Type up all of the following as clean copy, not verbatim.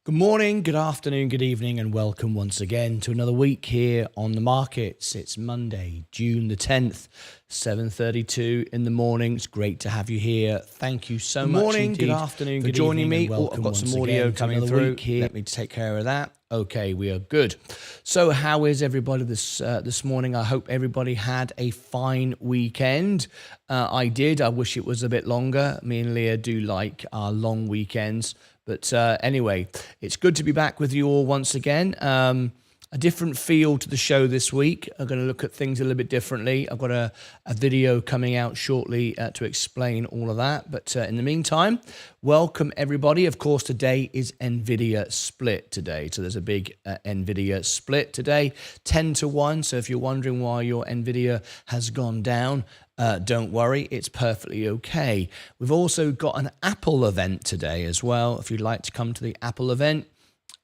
Good morning, good afternoon, good evening, and welcome once again to another week here on the markets. It's Monday, June the 10th, 7:32 in the morning. It's great to have you here. Thank you so much indeed good afternoon, for good joining evening, me. and Oh, I've welcome got some once audio again to coming another through week here. Let me take care of that. Okay, we are good. So how is everybody this morning? I hope everybody had a fine weekend. I did. I wish it was a bit longer. Me and Leah do like our long weekends. But anyway, it's good to be back with you all once again. A different feel to the show this week. I'm going to look at things a little bit differently. I've got a video coming out shortly to explain all of that. But in the meantime, welcome everybody. Of course, today is NVIDIA split today. So there's a big NVIDIA split today, 10-1. So if you're wondering why your NVIDIA has gone down, don't worry, it's perfectly okay. We've also got an Apple event today as well. If you'd like to come to the Apple event,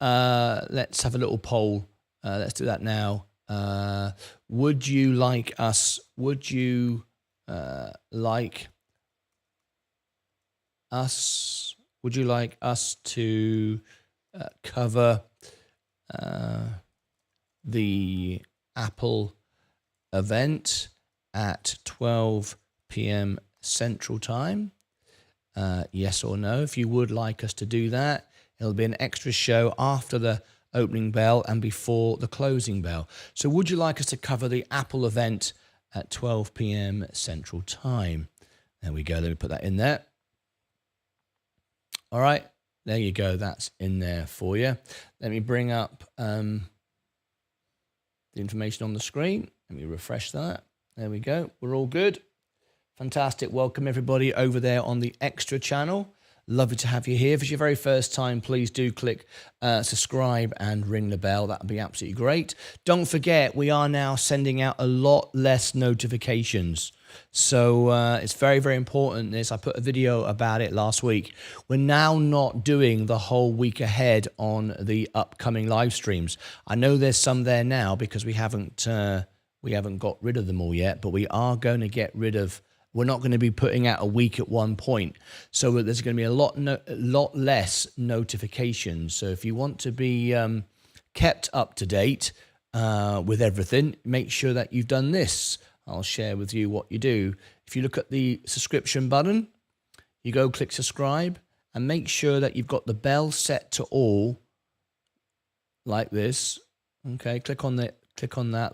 let's have a little poll. Let's do that now. Would you like us to cover the Apple event at 12 p.m. Central Time? Yes or no? If you would like us to do that, it'll be an extra show after the opening bell and before the closing bell. So would you like us to cover the Apple event at 12 p.m. Central Time? There we go. Let me put that in there. All right. There you go. That's in there for you. Let me bring up the information on the screen. Let me refresh that. There we go. We're all good. Fantastic. Welcome everybody over there on the Extra channel. Lovely to have you here. If it's your very first time, please do click subscribe and ring the bell. That would be absolutely great. Don't forget, we are now sending out a lot less notifications. So it's very, very important. This, I put a video about it last week. We're now not doing the whole week ahead on the upcoming live streams. I know there's some there now because we haven't got rid of them all yet, but we are going to get rid of. We're not going to be putting out a week at one point. So there's going to be a lot less notifications. So if you want to be kept up to date with everything, make sure that you've done this. I'll share with you what you do. If you look at the subscription button, you go click subscribe and make sure that you've got the bell set to all like this. Okay, click on that,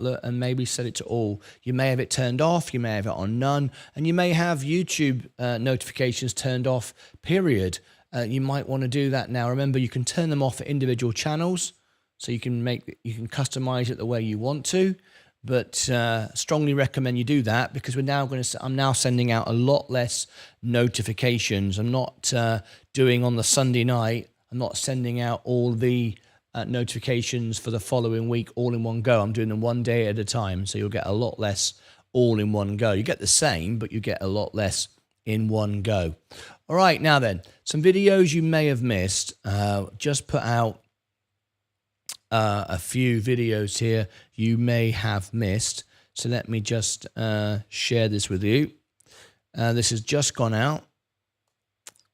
look, and maybe set it to all. You may have it turned off, you may have it on none, and you may have YouTube notifications turned off, period. You might want to do that now. Remember, you can turn them off for individual channels, so you can customize it the way you want to, but strongly recommend you do that because I'm now sending out a lot less notifications. I'm not doing on the Sunday night. I'm not sending out all the notifications for the following week all in one go. I'm doing them one day at a time, so you'll get a lot less all in one go. You get the same, but you get a lot less in one go. All right, now then, some videos you may have missed. Just put out a few videos here you may have missed. So let me just share this with you. This has just gone out.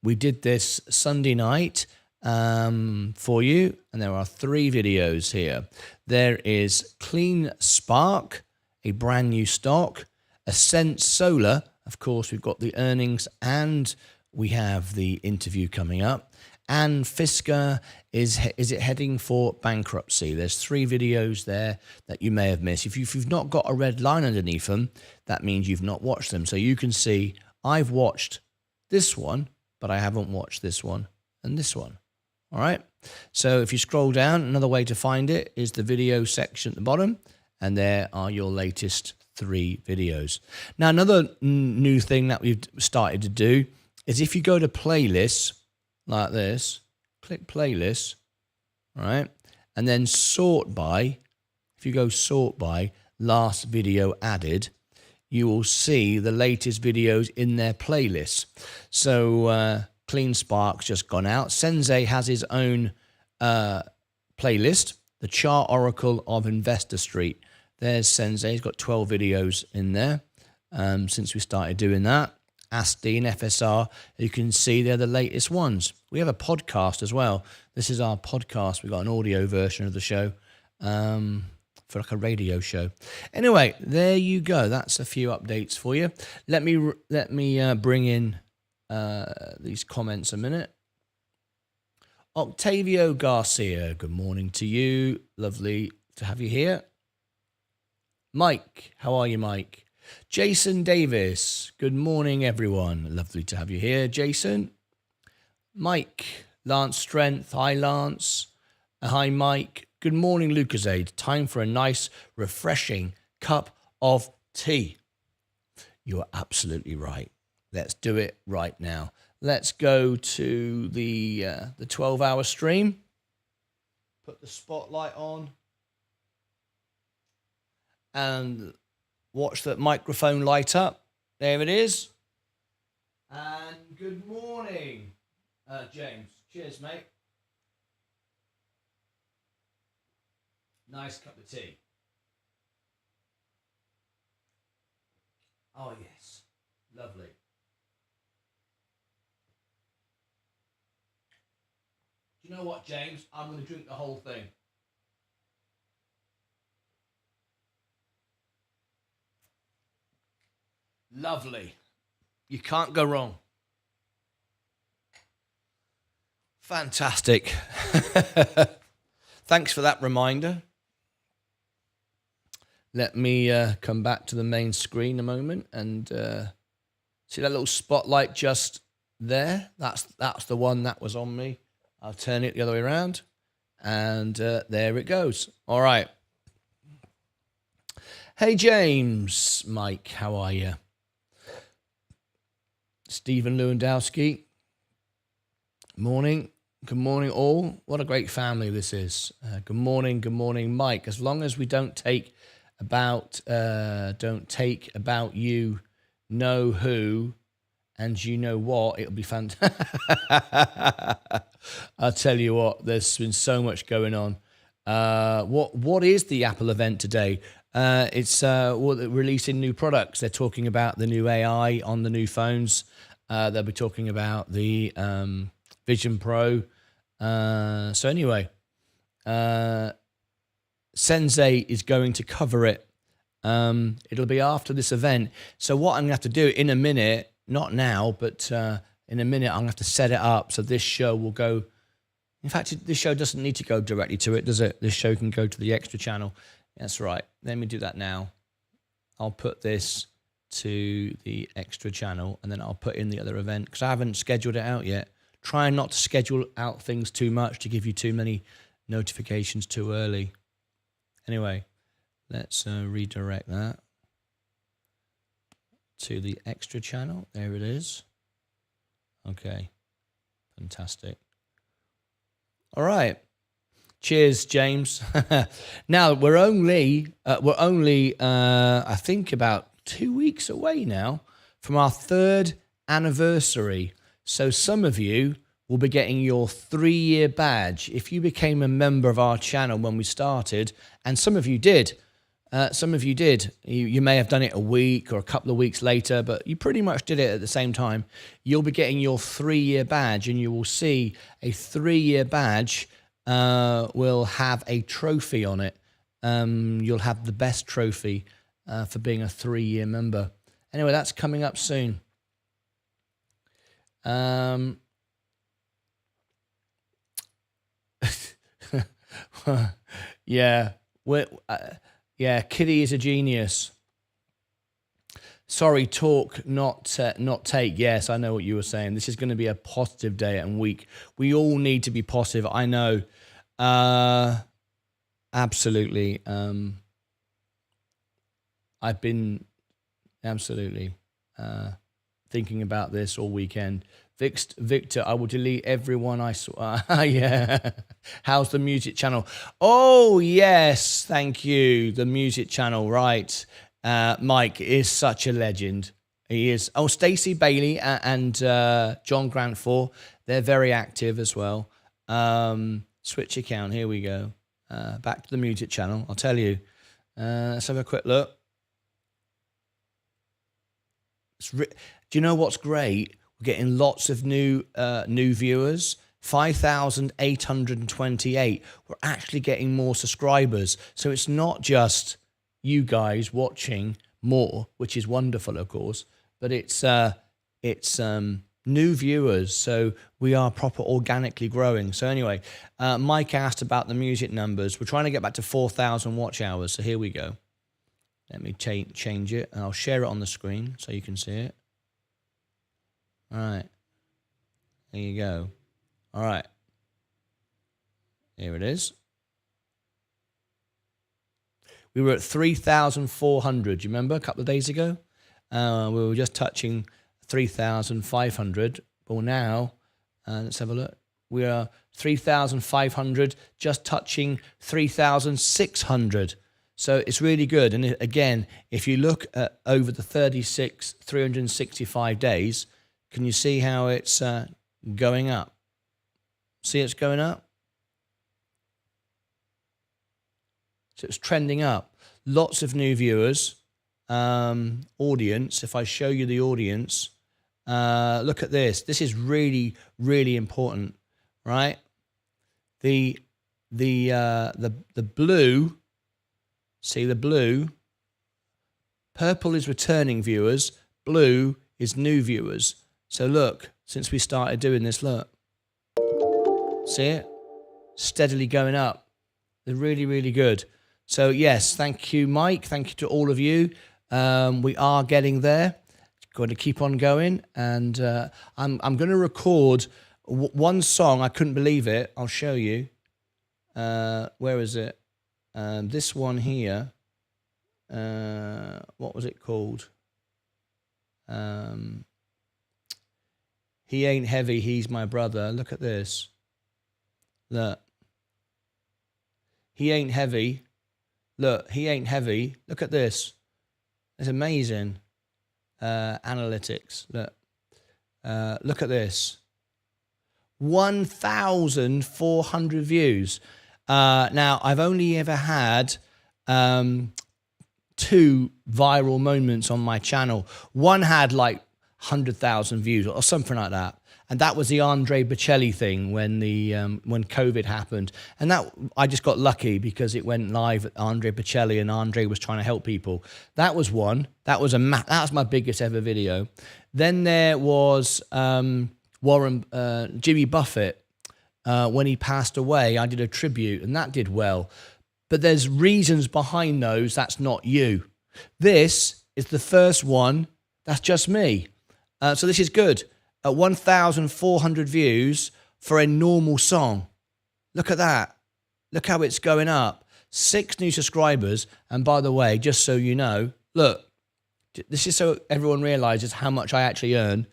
We did this Sunday night for you, and there are 3 videos here. There is Clean Spark, a brand new stock, Ascent Solar. Of course, we've got the earnings and we have the interview coming up. And Fisker, is it heading for bankruptcy? There's 3 videos there that you may have missed. If you've not got a red line underneath them, that means you've not watched them. So you can see I've watched this one, but I haven't watched this one and this one. All right. So if you scroll down, another way to find it is the video section at the bottom, and there are your latest 3 videos. Now, another new thing that we've started to do is if you go to playlists like this, click playlists, all right, and then sort by. If you go sort by last video added, you will see the latest videos in their playlists. So Clean Spark's just gone out. Sensei has his own playlist, the Chart Oracle of Investor Street. There's Sensei. He's got 12 videos in there since we started doing that. ASTI and FSR, you can see they're the latest ones. We have a podcast as well. This is our podcast. We've got an audio version of the show for like a radio show. Anyway, there you go. That's a few updates for you. Let me bring in these comments a minute. Octavio Garcia, good morning to you. Lovely to have you here. Mike, how are you, Mike? Jason Davis, good morning, everyone. Lovely to have you here, Jason. Mike, Lance Strength, hi, Lance. Hi, Mike. Good morning, Lucasade. Time for a nice, refreshing cup of tea. You are absolutely right. Let's do it right now. Let's go to the 12-hour stream. Put the spotlight on. And watch that microphone light up. There it is. And good morning, James. Cheers, mate. Nice cup of tea. Oh, yes. Lovely. Do you know what, James? I'm going to drink the whole thing. Lovely. You can't go wrong. Fantastic. Thanks for that reminder. Let me come back to the main screen a moment and see that little spotlight just there? That's the one that was on me. I'll turn it the other way around. And there it goes. All right. Hey, James. Mike, how are you? Stephen Lewandowski. Morning. Good morning, all. What a great family this is. Good morning, Mike. As long as we don't take about you know who and you know what, it'll be fantastic. I'll tell you what, there's been so much going on. What is the Apple event today? It's releasing new products. They're talking about the new AI on the new phones. They'll be talking about the Vision Pro. So anyway, Sensei is going to cover it. It'll be after this event. So what I'm going to have to do in a minute, not now, but in a minute, I'm going to have to set it up so this show will go. In fact, this show doesn't need to go directly to it, does it? This show can go to the extra channel. That's right. Let me do that now. I'll put this to the extra channel and then I'll put in the other event because I haven't scheduled it out yet. Trying not to schedule out things too much to give you too many notifications too early. Anyway, let's redirect that to the extra channel. There it is. Okay, fantastic. All right. Cheers, James. Now we're only I think about 2 weeks away now from our 3rd anniversary. So some of you will be getting your 3-year badge if you became a member of our channel when we started, and some of you did. You may have done it a week or a couple of weeks later, but you pretty much did it at the same time. You'll be getting your 3-year badge, and you will see a 3-year badge will have a trophy on it. You'll have the best trophy for being a 3-year member. Anyway, that's coming up soon. Yeah. Kitty is a genius. Sorry, talk, not take. Yes, I know what you were saying. This is going to be a positive day and week. We all need to be positive. I know. Absolutely. I've been absolutely thinking about this all weekend. Victor, I will delete everyone I saw. Yeah. How's the music channel? Oh, yes. Thank you. The music channel, right. Mike is such a legend. He is. Oh, Stacey Bailey and John Grant 4. They're very active as well. Switch account. Here we go. Back to the music channel. I'll tell you. Let's have a quick look. Do you know what's great? We're getting lots of new viewers. 5,828. We're actually getting more subscribers. So it's not just you guys watching more, which is wonderful, of course, but it's new viewers. So we are proper organically growing. So anyway, Mike asked about the music numbers. We're trying to get back to 4,000 watch hours. So here we go. Let me change it, and I'll share it on the screen so you can see it. All right. There you go. All right. Here it is. We were at 3,400. You remember a couple of days ago? We were just touching 3,500. Well, now, let's have a look. We are 3,500, just touching 3,600. So it's really good. And again, if you look at over the 365 days, can you see how it's going up? See it's going up? So it's trending up. Lots of new viewers. Audience, if I show you the audience, look at this. This is really, really important, right? The blue, see the blue, purple is returning viewers, blue is new viewers. So look, since we started doing this, look. See it? Steadily going up. They're really, really good. So yes, thank you, Mike. Thank you to all of you. We are getting there. Going to keep on going. And I'm going to record one song. I couldn't believe it. I'll show you. Where is it? This one here. What was it called? He ain't heavy, he's my brother. Look at this. Look. He ain't heavy. Look, he ain't heavy. Look at this. It's amazing. Analytics. Look. Look at this. 1,400 views. Now, I've only ever had 2 viral moments on my channel. One had like 100,000 views or something like that. And that was the Andre Bocelli thing when when COVID happened. And that I just got lucky because it went live at Andre Bocelli and Andre was trying to help people. That was one. That was my biggest ever video. Then there was Jimmy Buffett. When he passed away, I did a tribute and that did well. But there's reasons behind those. That's not you. This is the first one. That's just me. So this is good. At 1,400 views for a normal song. Look at that. Look how it's going up. 6 new subscribers. And by the way, just so you know, look, this is so everyone realizes how much I actually earn.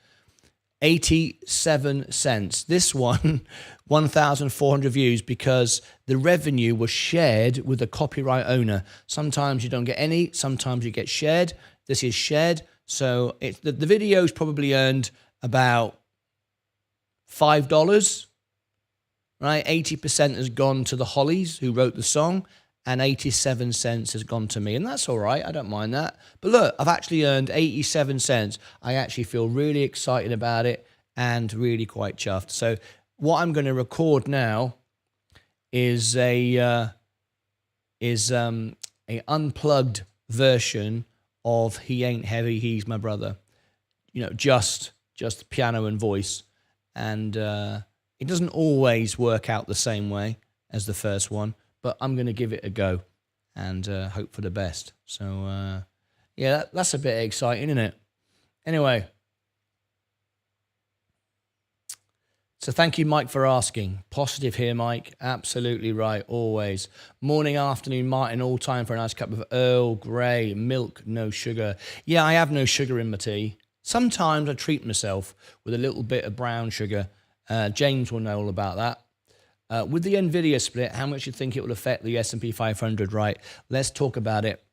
87 cents. This one, 1,400 views because the revenue was shared with the copyright owner. Sometimes you don't get any, sometimes you get shared. This is shared. So the video's probably earned about $5, right? 80% has gone to the Hollies who wrote the song and 87 cents has gone to me. And that's all right. I don't mind that. But look, I've actually earned 87 cents. I actually feel really excited about it and really quite chuffed. So what I'm going to record now is a unplugged version of He Ain't Heavy, He's My Brother. You know, just piano and voice. And it doesn't always work out the same way as the first one, but I'm going to give it a go and hope for the best. So, yeah, that's a bit exciting, isn't it? Anyway. So thank you, Mike, for asking. Positive here, Mike. Absolutely right, always. Morning, afternoon, Martin, all time for a nice cup of Earl Grey, milk, no sugar. Yeah, I have no sugar in my tea. Sometimes I treat myself with a little bit of brown sugar. James will know all about that. With the NVIDIA split, how much do you think it will affect the S&P 500? Right, let's talk about it.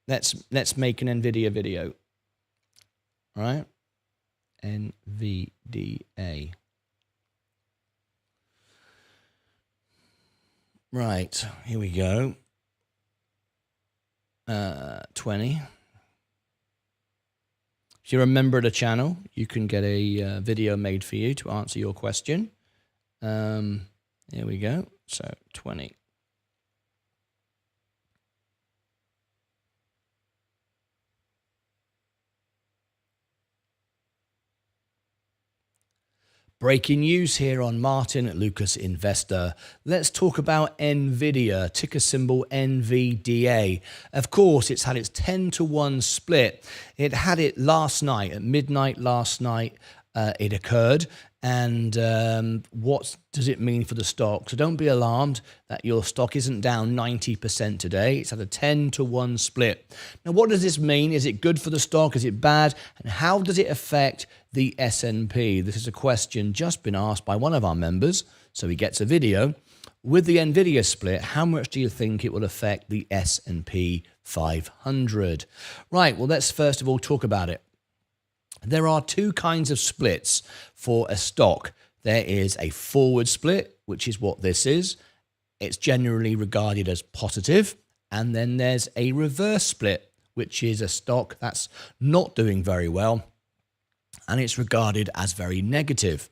Let's make an NVIDIA video. All right, NVDA. Right, here we go. 20. If you're a member of the channel, you can get a video made for you to answer your question. Here we go. So 20. Breaking news here on Martyn Lucas Investor. Let's talk about NVIDIA, ticker symbol NVDA. Of course, it's had its 10-to-1 split. It had it last night, at midnight last night. It occurred. And what does it mean for the stock? So don't be alarmed that your stock isn't down 90% today. It's had a 10-to-1 split. Now, what does this mean? Is it good for the stock? Is it bad? And how does it affect the S&P? This is a question just been asked by one of our members, so he gets a video. With the NVIDIA split, how much do you think it will affect the S&P 500? Right, well, let's first of all talk about it. There are two kinds of splits for a stock. There is a forward split, which is what this is. It's generally regarded as positive. And then there's a reverse split, which is a stock that's not doing very well, and it's regarded as very negative.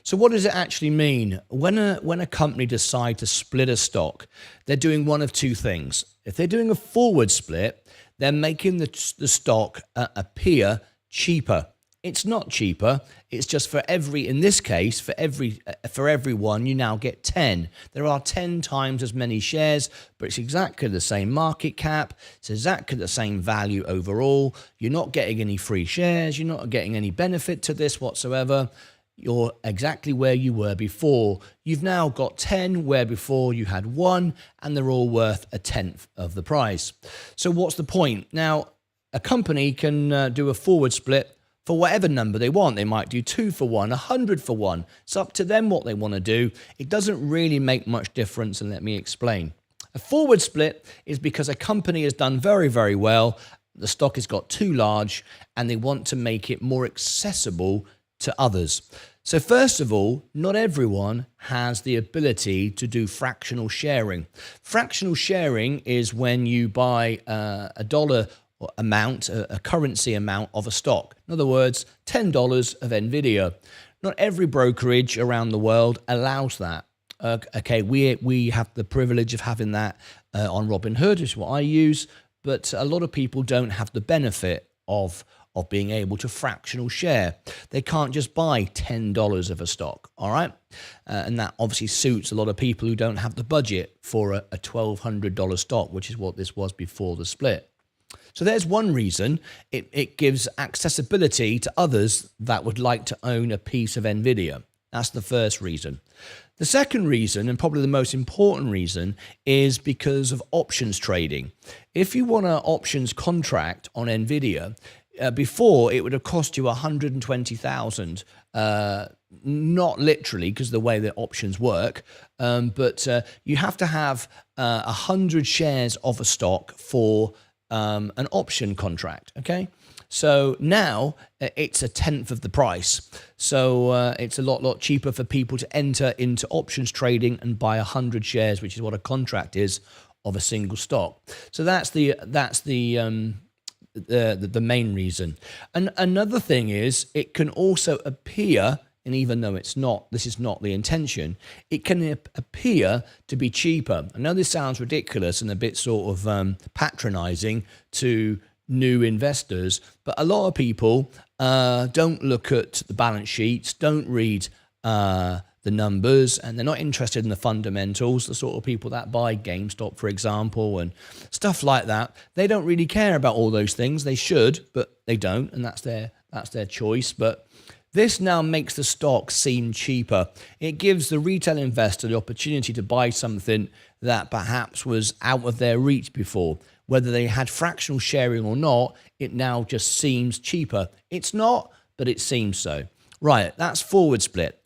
So what does it actually mean? When a company decides to split a stock, they're doing one of two things. If they're doing a forward split, they're making the stock appear cheaper. It's not cheaper. It's just in this case, for everyone, you now get 10. There are 10 times as many shares, but it's exactly the same market cap. It's exactly the same value overall. You're not getting any free shares. You're not getting any benefit to this whatsoever. You're exactly where you were before. You've now got 10, where before you had 1, and they're all worth a tenth of the price. So what's the point? Now, a company can do a forward split for whatever number they want. They might do 2 for 1, 100 for 1. It's up to them what they want to do. It doesn't really make much difference, and let me explain. A forward split is because a company has done very, very well. The stock has got too large, and they want to make it more accessible to others. So first of all, not everyone has the ability to do fractional sharing. Fractional sharing is when you buy a dollar amount, a currency amount of a stock. In other words, $10 of NVIDIA. Not every brokerage around the world allows that. Okay, we have the privilege of having that on Robinhood, is what I use, but a lot of people don't have the benefit of being able to fractional share. They can't just buy $10 of a stock, all right? And that obviously suits a lot of people who don't have the budget for a $1,200 stock, which is what this was before the split. So there's one reason. It gives accessibility to others that would like to own a piece of NVIDIA. That's the first reason. The second reason, and probably the most important reason, is because of options trading. If you want an options contract on NVIDIA, before it would have cost you $120,000, not literally because of the way that options work, but you have to have 100 shares of a stock for an option contract, okay? So now it's a tenth of the price. So it's a lot cheaper for people to enter into options trading and buy 100 shares, which is what a contract is of a single stock. So that's the main reason. And another thing is it can also appear, and even though this is not the intention, it can appear to be cheaper. I know this sounds ridiculous and a bit sort of patronizing to new investors, but a lot of people don't look at the balance sheets, don't read the numbers, and they're not interested in the fundamentals. The sort of people that buy GameStop, for example, and stuff like that, they don't really care about all those things. They should, but they don't, and that's their choice. But this now makes the stock seem cheaper. It gives the retail investor the opportunity to buy something that perhaps was out of their reach before. Whether they had fractional sharing or not, it now just seems cheaper. It's not, but it seems so. Right, that's forward split.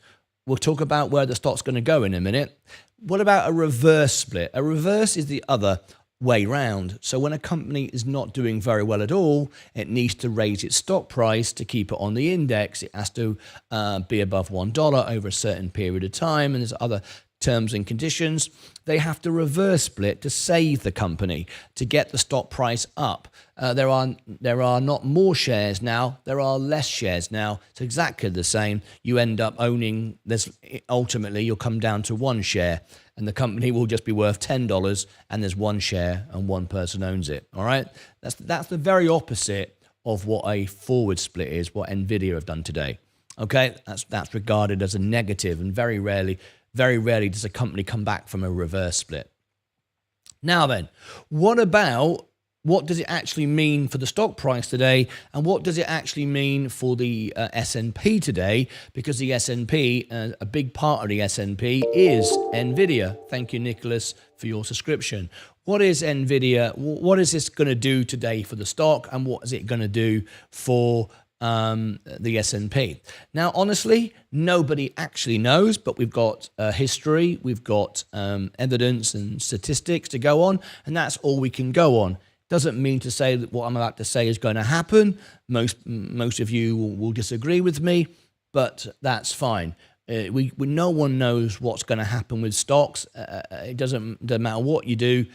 We'll talk about where the stock's going to go in a minute. What about a reverse split? A reverse is the other way round. So when a company is not doing very well at all, it needs to raise its stock price to keep it on the index. It has to be above $1 over a certain period of time, and there's other terms and conditions, they have to reverse split to save the company, to get the stock price up. There are not more shares now, there are less shares now. It's exactly the same. You end up owning, ultimately you'll come down to one share, and the company will just be worth $10, and there's one share and one person owns it. All right, that's the very opposite of what a forward split is, what Nvidia have done today. Okay, that's regarded as a negative, and very rarely does a company come back from a reverse split. Now then, what does it actually mean for the stock price today, and what does it actually mean for the S&P today? Because the S&P, a big part of the S&P is Nvidia. Thank you, Nicholas, for your subscription. What is Nvidia? What is this going to do today for the stock, and what is it going to do for the S&P? Now, honestly, nobody actually knows, but we've got history, we've got evidence and statistics to go on, and that's all we can go on. Doesn't mean to say that what I'm about to say is going to happen. Most of you will disagree with me, but that's fine. No one knows what's going to happen with stocks. It doesn't matter what you do.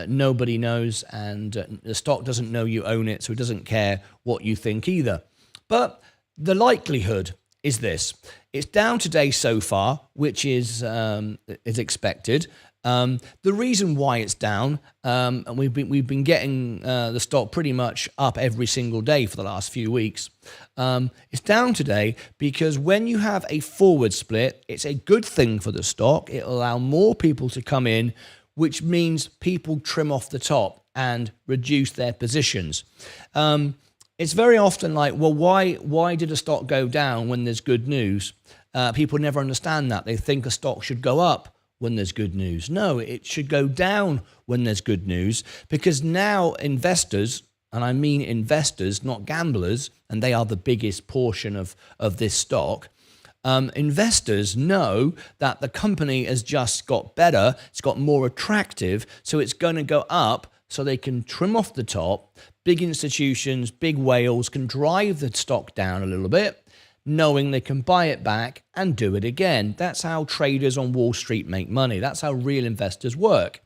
Nobody knows, and the stock doesn't know you own it, so it doesn't care what you think either. But the likelihood is this: it's down today so far, which is expected. The reason why it's down, and we've been getting the stock pretty much up every single day for the last few weeks. It's down today because when you have a forward split, it's a good thing for the stock. It'll allow more people to come in, which means people trim off the top and reduce their positions. It's very often like, well, why did a stock go down when there's good news? People never understand that. They think a stock should go up when there's good news. No, it should go down when there's good news, because now investors, and I mean investors, not gamblers, and they are the biggest portion of this stock, investors know that the company has just got better, it's got more attractive, so it's going to go up so they can trim off the top. Big institutions, big whales can drive the stock down a little bit, knowing they can buy it back and do it again. That's how traders on Wall Street make money. That's how real investors work.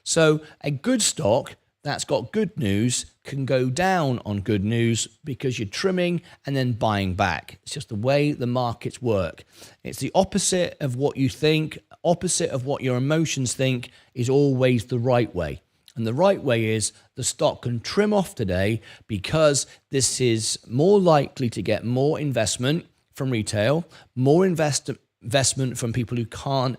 So a good stock that's got good news can go down on good news because you're trimming and then buying back. It's just the way the markets work. It's the opposite of what you think, opposite of what your emotions think is always the right way. And the right way is the stock can trim off today because this is more likely to get more investment from retail, more investment from people who can't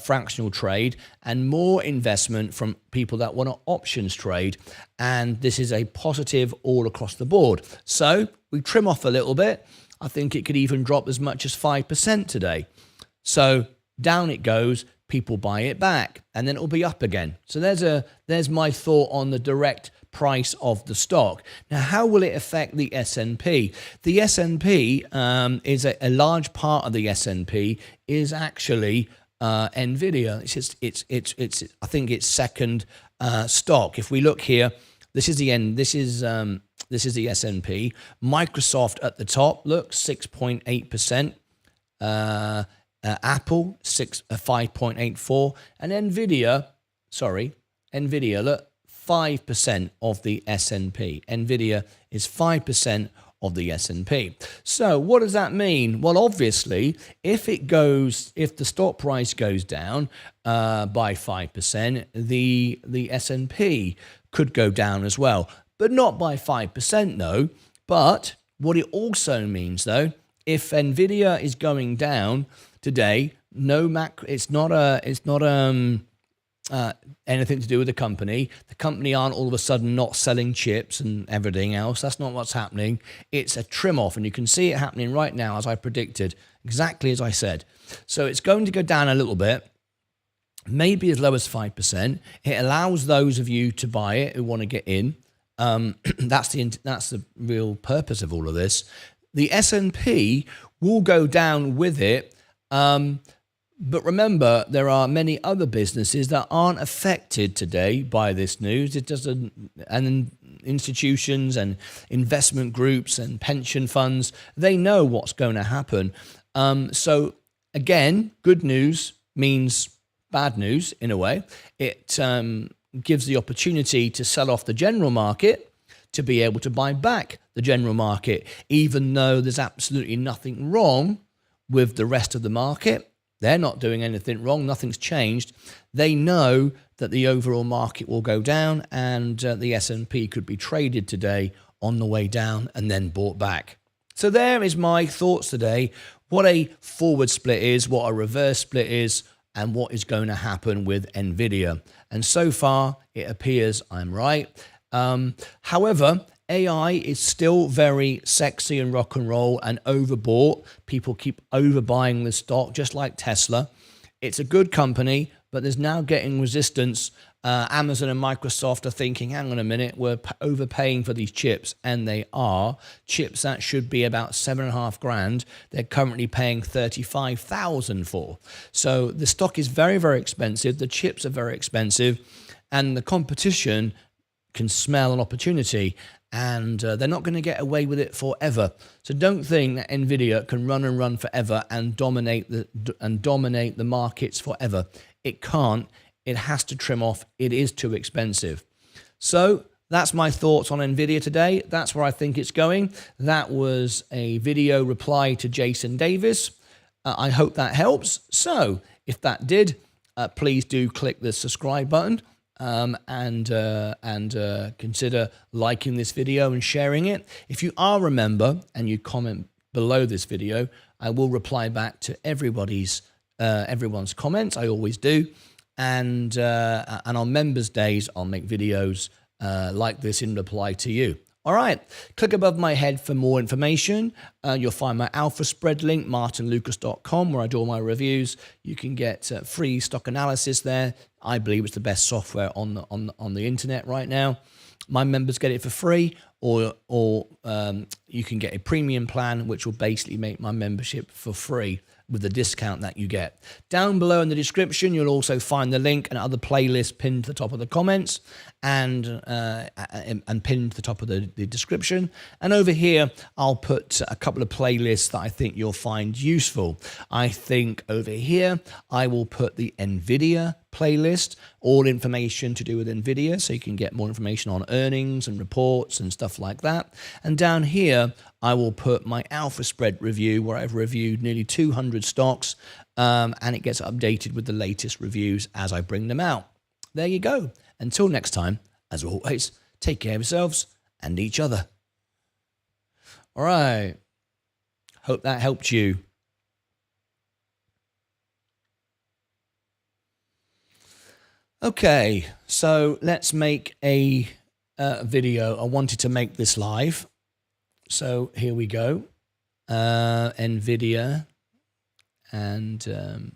fractional trade, and more investment from people that want to options trade. And this is a positive all across the board. So we trim off a little bit. I think it could even drop as much as 5% today. So down it goes. People buy it back, and then it'll be up again. So there's my thought on the direct price of the stock. Now, how will it affect the S&P? The S&P is a large part of the S&P is actually Nvidia. It's I think it's second stock. If we look here, this is the S&P. Microsoft at the top. Look, 6.8%. Apple 5.84, and Nvidia, look, 5% of the S&P. Nvidia is 5% of the S&P. So what does that mean? Well, obviously, if the stock price goes down by 5%, the S&P could go down as well, but not by 5%, though. But what it also means, though, if Nvidia is going down today, it's not anything to do with the company. The company aren't all of a sudden not selling chips and everything else. That's not what's happening. It's a trim off, and you can see it happening right now, as I predicted, exactly as I said. So it's going to go down a little bit, maybe as low as 5%. It allows those of you to buy it who want to get in. That's the real purpose of all of this. The S&P will go down with it. But remember, there are many other businesses that aren't affected today by this news. It doesn't, and institutions and investment groups and pension funds, they know what's going to happen. So again, good news means bad news in a way. It gives the opportunity to sell off the general market to be able to buy back the general market, even though there's absolutely nothing wrong with the rest of the market. They're not doing anything wrong. Nothing's changed. They know that the overall market will go down, and the S&P could be traded today on the way down and then bought back. So there is my thoughts today. What a forward split is, what a reverse split is, and what is going to happen with NVIDIA. And so far, it appears I'm right. However, AI is still very sexy and rock and roll and overbought. People keep overbuying the stock, just like Tesla. It's a good company, but there's now getting resistance. Amazon and Microsoft are thinking, hang on a minute, we're overpaying for these chips. And they are. Chips that should be about $7.5 grand, they're currently paying $35,000 for. So the stock is very, very expensive. The chips are very expensive. And the competition can smell an opportunity, and they're not going to get away with it forever. So don't think that NVIDIA can run and run forever and dominate the markets forever. It can't. It has to trim off. It is too expensive. So that's my thoughts on NVIDIA today. That's where I think it's going. That was a video reply to Jason Davis. I hope that helps. So if that did, please do click the subscribe button. And consider liking this video and sharing it. If you are a member and you comment below this video, I will reply back to everyone's comments. I always do. And on members' days, I'll make videos like this in reply to you. All right, click above my head for more information. You'll find my alpha spread link, martynlucas.com, where I do all my reviews. You can get free stock analysis there. I believe it's the best software on the internet right now. My members get it for free, or you can get a premium plan, which will basically make my membership for free with the discount that you get. Down below in the description, you'll also find the link and other playlists pinned to the top of the comments and pinned to the top of the description. And over here, I'll put a couple of playlists that I think you'll find useful. I think over here, I will put the NVIDIA playlist, all information to do with NVIDIA, so you can get more information on earnings and reports and stuff like that. And down here, I will put my alpha spread review, where I've reviewed nearly 200 stocks, and it gets updated with the latest reviews as I bring them out. There you go. Until next time, as always, take care of yourselves and each other. All right. Hope that helped you. Okay, so let's make a video. I wanted to make this live. So here we go. NVIDIA and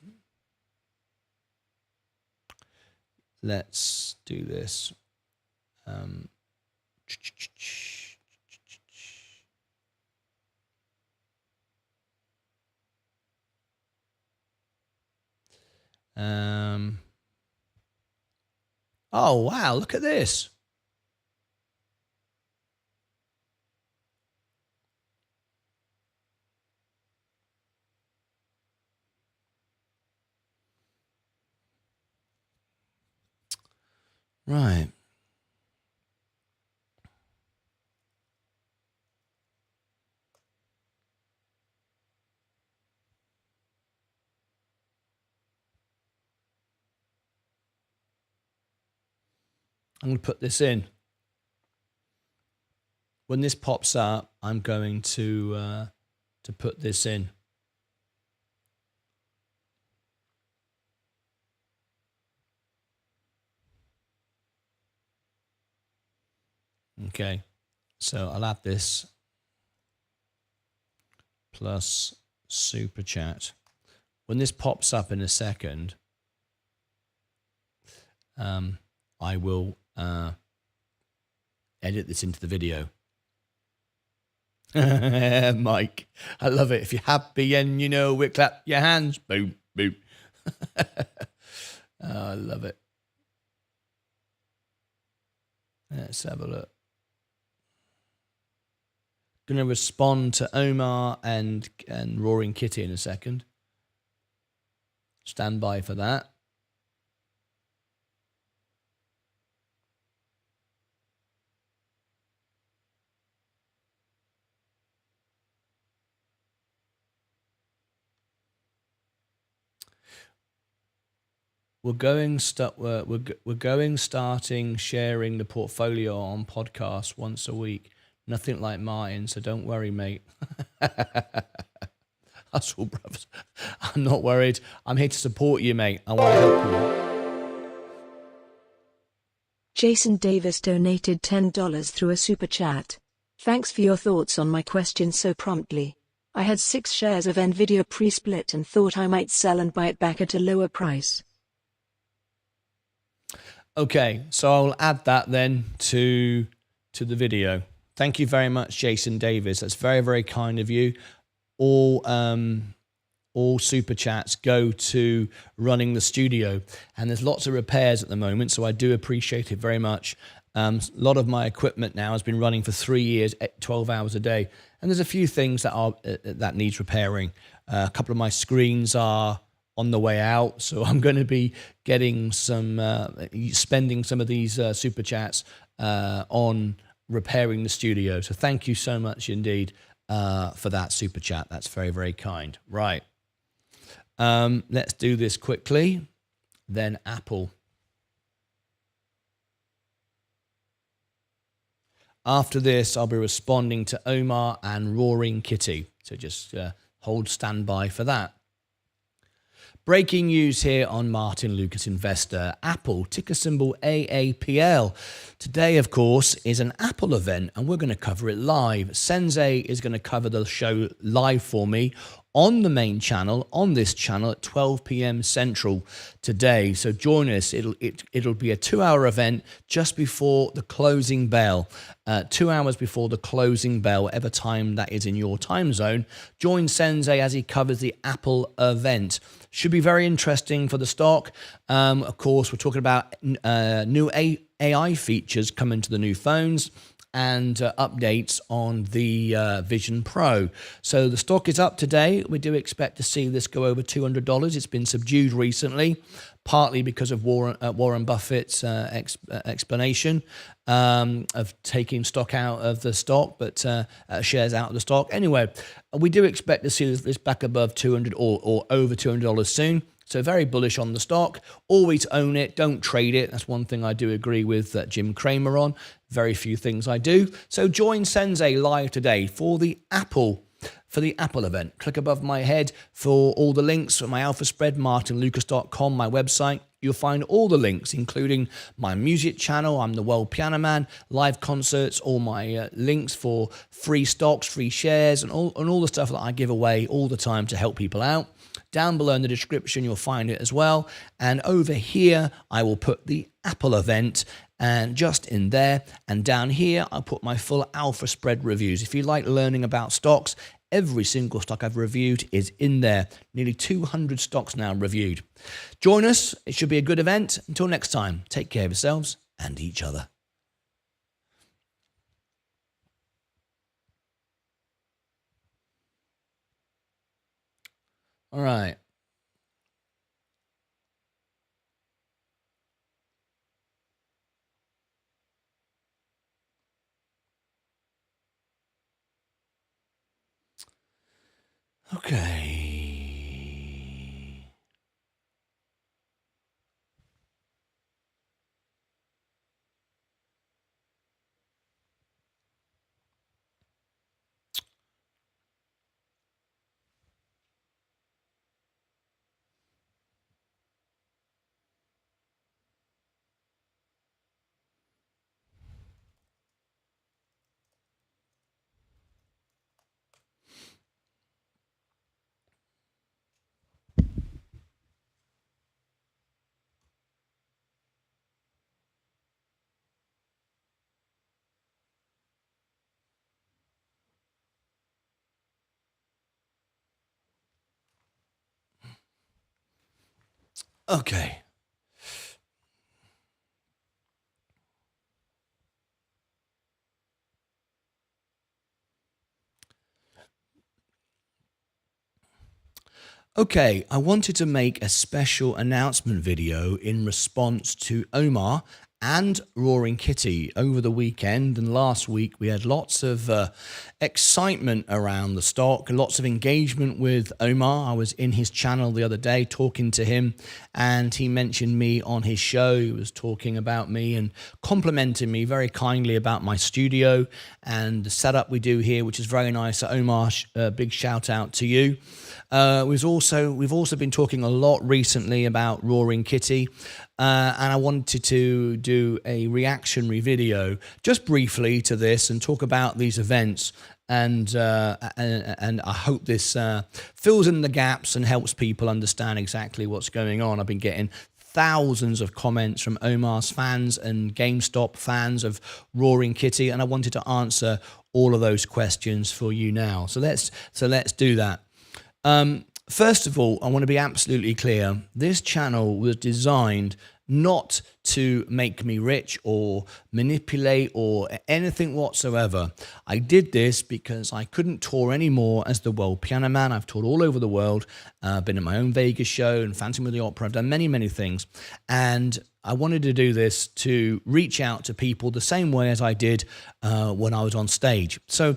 let's do this. Oh, wow, look at this. Right. I'm going to put this in. When this pops up, I'm going to put this in. Okay, so I'll add this plus super chat. When this pops up in a second, I will edit this into the video. Mike, I love it. If you're happy and you know it, clap your hands. Boom, boom. Oh, I love it. Let's have a look. Going to respond to Omar and Roaring Kitty in a second. Stand by for that. starting sharing the portfolio on podcasts once a week. Nothing like Martyn, so don't worry, mate. Hustle, brothers. I'm not worried. I'm here to support you, mate. I want to help you. Jason Davis donated $10 through a super chat. Thanks for your thoughts on my question so promptly. I had 6 shares of Nvidia pre-split and thought I might sell and buy it back at a lower price. Okay, so I'll add that then to the video. Thank you very much, Jason Davis. That's very, very kind of you. All super chats go to running the studio, and there's lots of repairs at the moment, so I do appreciate it very much. A lot of my equipment now has been running for 3 years, 12 hours a day, and there's a few things that needs repairing. A couple of my screens are on the way out, so I'm going to be getting spending some of these super chats on repairing the studio. So thank you so much indeed for that super chat. That's very, very kind. Right. Let's do this quickly. Then Apple. After this, I'll be responding to Omar and Roaring Kitty. So just hold standby for that. Breaking news here on Martyn Lucas Investor. Apple, ticker symbol AAPL. Today, of course, is an Apple event, and we're going to cover it live. Sensei is going to cover the show live for me on the main channel, on this channel at 12 p.m. Central today. So join us. It'll be a 2-hour event just before the closing bell. 2 hours before the closing bell, whatever time that is in your time zone. Join Sensei as he covers the Apple event. Should be very interesting for the stock. Of course, we're talking about new AI features coming to the new phones and updates on the Vision Pro. So the stock is up today. We do expect to see this go over $200. It's been subdued recently, partly because of Warren Buffett's explanation of taking stock out of the stock, but shares out of the stock. Anyway, we do expect to see this back above $200 or over $200 soon. So very bullish on the stock. Always own it. Don't trade it. That's one thing I do agree with Jim Cramer on. Very few things I do. So join Sensei live today for the Apple event. Click above my head for all the links for my alpha spread, martynlucas.com, my website. You'll find all the links, including my music channel. I'm the World Piano Man, live concerts, all my links for free stocks, free shares, and all the stuff that I give away all the time to help people out. Down below in the description, you'll find it as well. And over here, I will put the Apple event and just in there. And down here, I'll put my full alpha spread reviews. If you like learning about stocks, every single stock I've reviewed is in there. Nearly 200 stocks now reviewed. Join us. It should be a good event. Until next time, take care of yourselves and each other. All right. Okay. Okay. Okay, I wanted to make a special announcement video in response to Omar and Roaring Kitty over the weekend. And last week we had lots of excitement around the stock, lots of engagement with Omar. I was in his channel the other day talking to him, and he mentioned me on his show. He was talking about me and complimenting me very kindly about my studio and the setup we do here, which is very nice. So Omar, big shout out to you. We've also been talking a lot recently about Roaring Kitty, and I wanted to do a reactionary video just briefly to this and talk about these events. And I hope this fills in the gaps and helps people understand exactly what's going on. I've been getting thousands of comments from Omar's fans and GameStop fans of Roaring Kitty, and I wanted to answer all of those questions for you now. So let's do that. First of all, I want to be absolutely clear. This channel was designed not to make me rich or manipulate or anything whatsoever. I did this because I couldn't tour anymore as the world piano man. I've toured all over the world, been in my own Vegas show and Phantom of the Opera. I've done many, many things. And I wanted to do this to reach out to people the same way as I did when I was on stage. So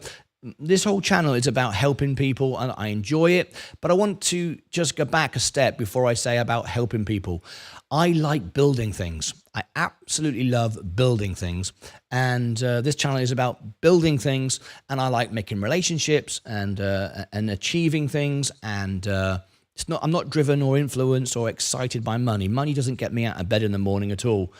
this whole channel is about helping people, and I enjoy it, but I want to just go back a step before I say about helping people. I like building things. I absolutely love building things, and this channel is about building things, and I like making relationships and achieving things, and I'm not driven or influenced or excited by money. Money doesn't get me out of bed in the morning at all.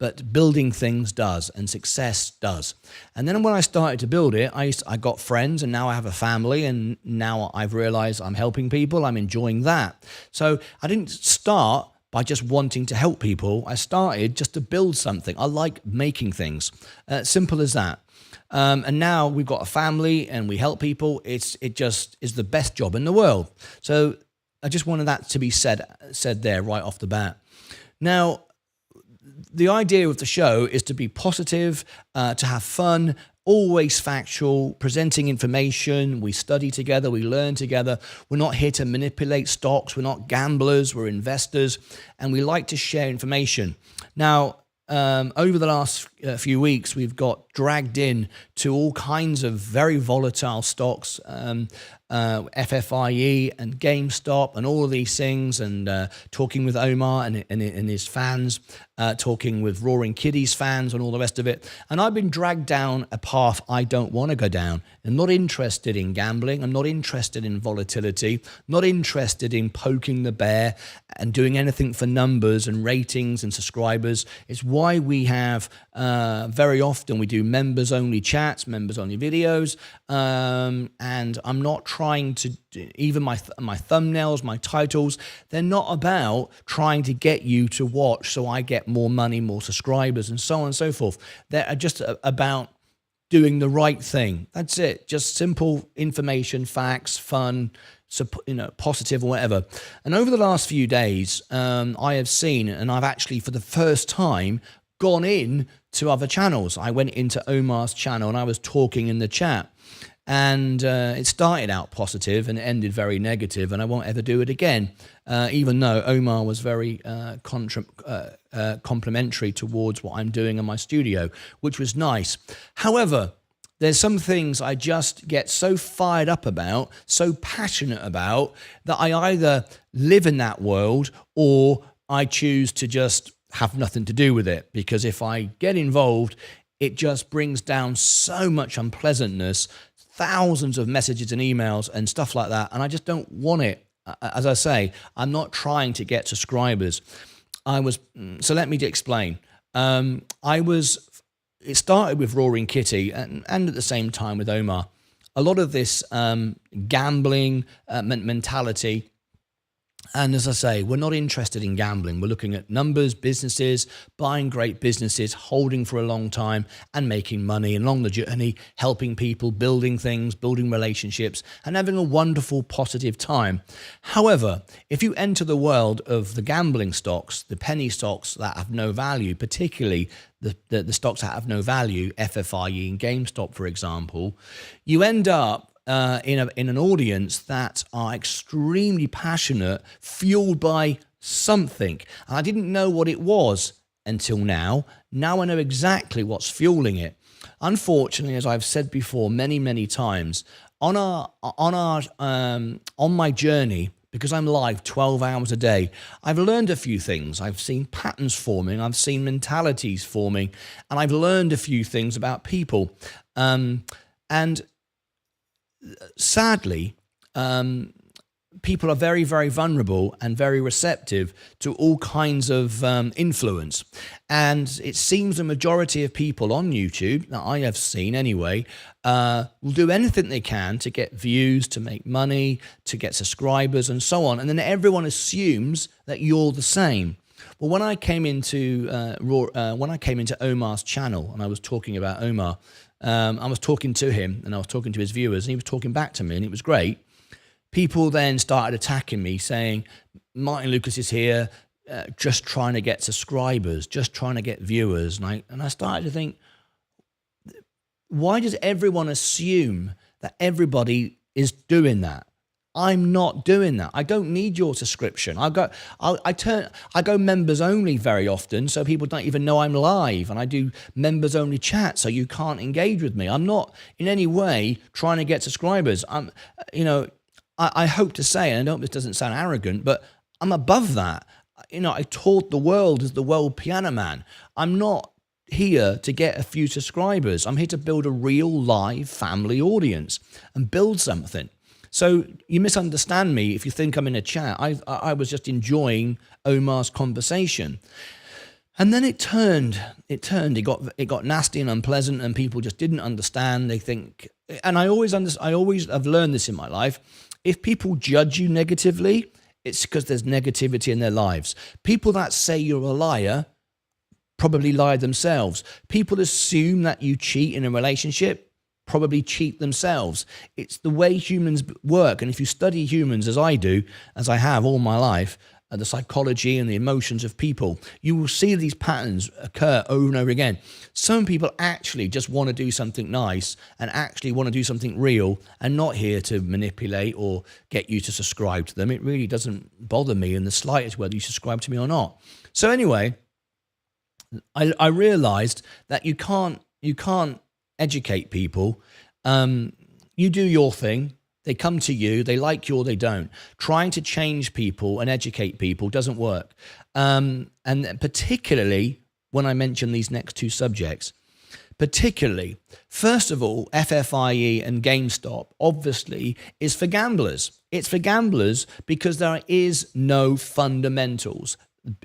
But building things does, and success does. And then when I started to build it, I got friends, and now I have a family, and now I've realized I'm helping people. I'm enjoying that. So I didn't start by just wanting to help people. I started just to build something. I like making things. Simple as that. And now we've got a family and we help people. It just is the best job in the world. So I just wanted that to be said there right off the bat. Now, the idea of the show is to be positive, to have fun, always factual, presenting information. We study together, we learn together. We're not here to manipulate stocks. We're not gamblers, we're investors, and we like to share information. Now, over the last few weeks, we've got dragged in to all kinds of very volatile stocks, FFIE and GameStop and all of these things, and talking with Omar and his fans, talking with Roaring Kitty's fans and all the rest of it. And I've been dragged down a path I don't want to go down. I'm not interested in gambling. I'm not interested in volatility, not interested in poking the bear and doing anything for numbers and ratings and subscribers. It's why we have very often we do members only chats, members only videos, and I'm not trying to, even my thumbnails, my titles, they're not about trying to get you to watch so I get more money, more subscribers, and so on and so forth. They're just about doing the right thing. That's it. Just simple information, facts, fun, positive or whatever. And over the last few days, I have seen, and I've actually for the first time gone in to other channels. I went into Omar's channel and I was talking in the chat. And it started out positive and ended very negative, and I won't ever do it again, even though Omar was very complimentary towards what I'm doing in my studio, which was nice. However, there's some things I just get so fired up about, so passionate about, that I either live in that world or I choose to just have nothing to do with it, because if I get involved, it just brings down so much unpleasantness, thousands of messages and emails and stuff like that, and I just don't want it. As I say, I'm not trying to get subscribers. So let me explain. It started with Roaring Kitty and at the same time with Omar. A lot of this gambling mentality. And as I say, we're not interested in gambling. We're looking at numbers, businesses, buying great businesses, holding for a long time and making money along the journey, helping people, building things, building relationships, and having a wonderful, positive time. However, if you enter the world of the gambling stocks, the penny stocks that have no value, particularly the stocks that have no value, FFIE and GameStop, for example, you end up in an audience that are extremely passionate, fueled by something. And I didn't know what it was until now. Now I know exactly what's fueling it. Unfortunately, as I've said before many times, on my journey, because I'm live 12 hours a day, I've learned a few things. I've seen patterns forming, I've seen mentalities forming, and I've learned a few things about people. And sadly, people are very vulnerable and very receptive to all kinds of influence. And it seems the majority of people on YouTube, that I have seen anyway, will do anything they can to get views, to make money, to get subscribers and so on. And then everyone assumes that you're the same. Well, when I came into Omar's channel and I was talking about Omar, I was talking to him and I was talking to his viewers and he was talking back to me and it was great. People then started attacking me saying, Martyn Lucas is here just trying to get subscribers, just trying to get viewers. And I started to think, why does everyone assume that everybody is doing that? I'm not doing that. I don't need your subscription. I go members only very often, so people don't even know I'm live, and I do members only chat, so you can't engage with me. I'm not in any way trying to get subscribers. I hope to say, and I know this doesn't sound arrogant, but I'm above that. I toured the world as the world piano man. I'm not here to get a few subscribers. I'm here to build a real live family audience and build something. So you misunderstand me if you think I'm in a chat. I was just enjoying Omar's conversation. And then it got nasty and unpleasant, and people just didn't understand. They think, and I always have learned this in my life. If people judge you negatively, it's because there's negativity in their lives. People that say you're a liar probably lie themselves. People assume that you cheat in a relationship, probably cheat themselves. It's the way humans work. And if you study humans as I do, as I have all my life, the psychology and the emotions of people, you will see these patterns occur over and over again. Some people actually just want to do something nice and actually want to do something real and not here to manipulate or get you to subscribe to them. It really doesn't bother me in the slightest whether you subscribe to me or not. So anyway, I realized that you can't educate people. You do your thing. They come to you, they like you or they don't. Trying to change people and educate people doesn't work. And particularly when I mention these next two subjects, particularly, first of all, FFIE and GameStop obviously is for gamblers. It's for gamblers because there is no fundamentals.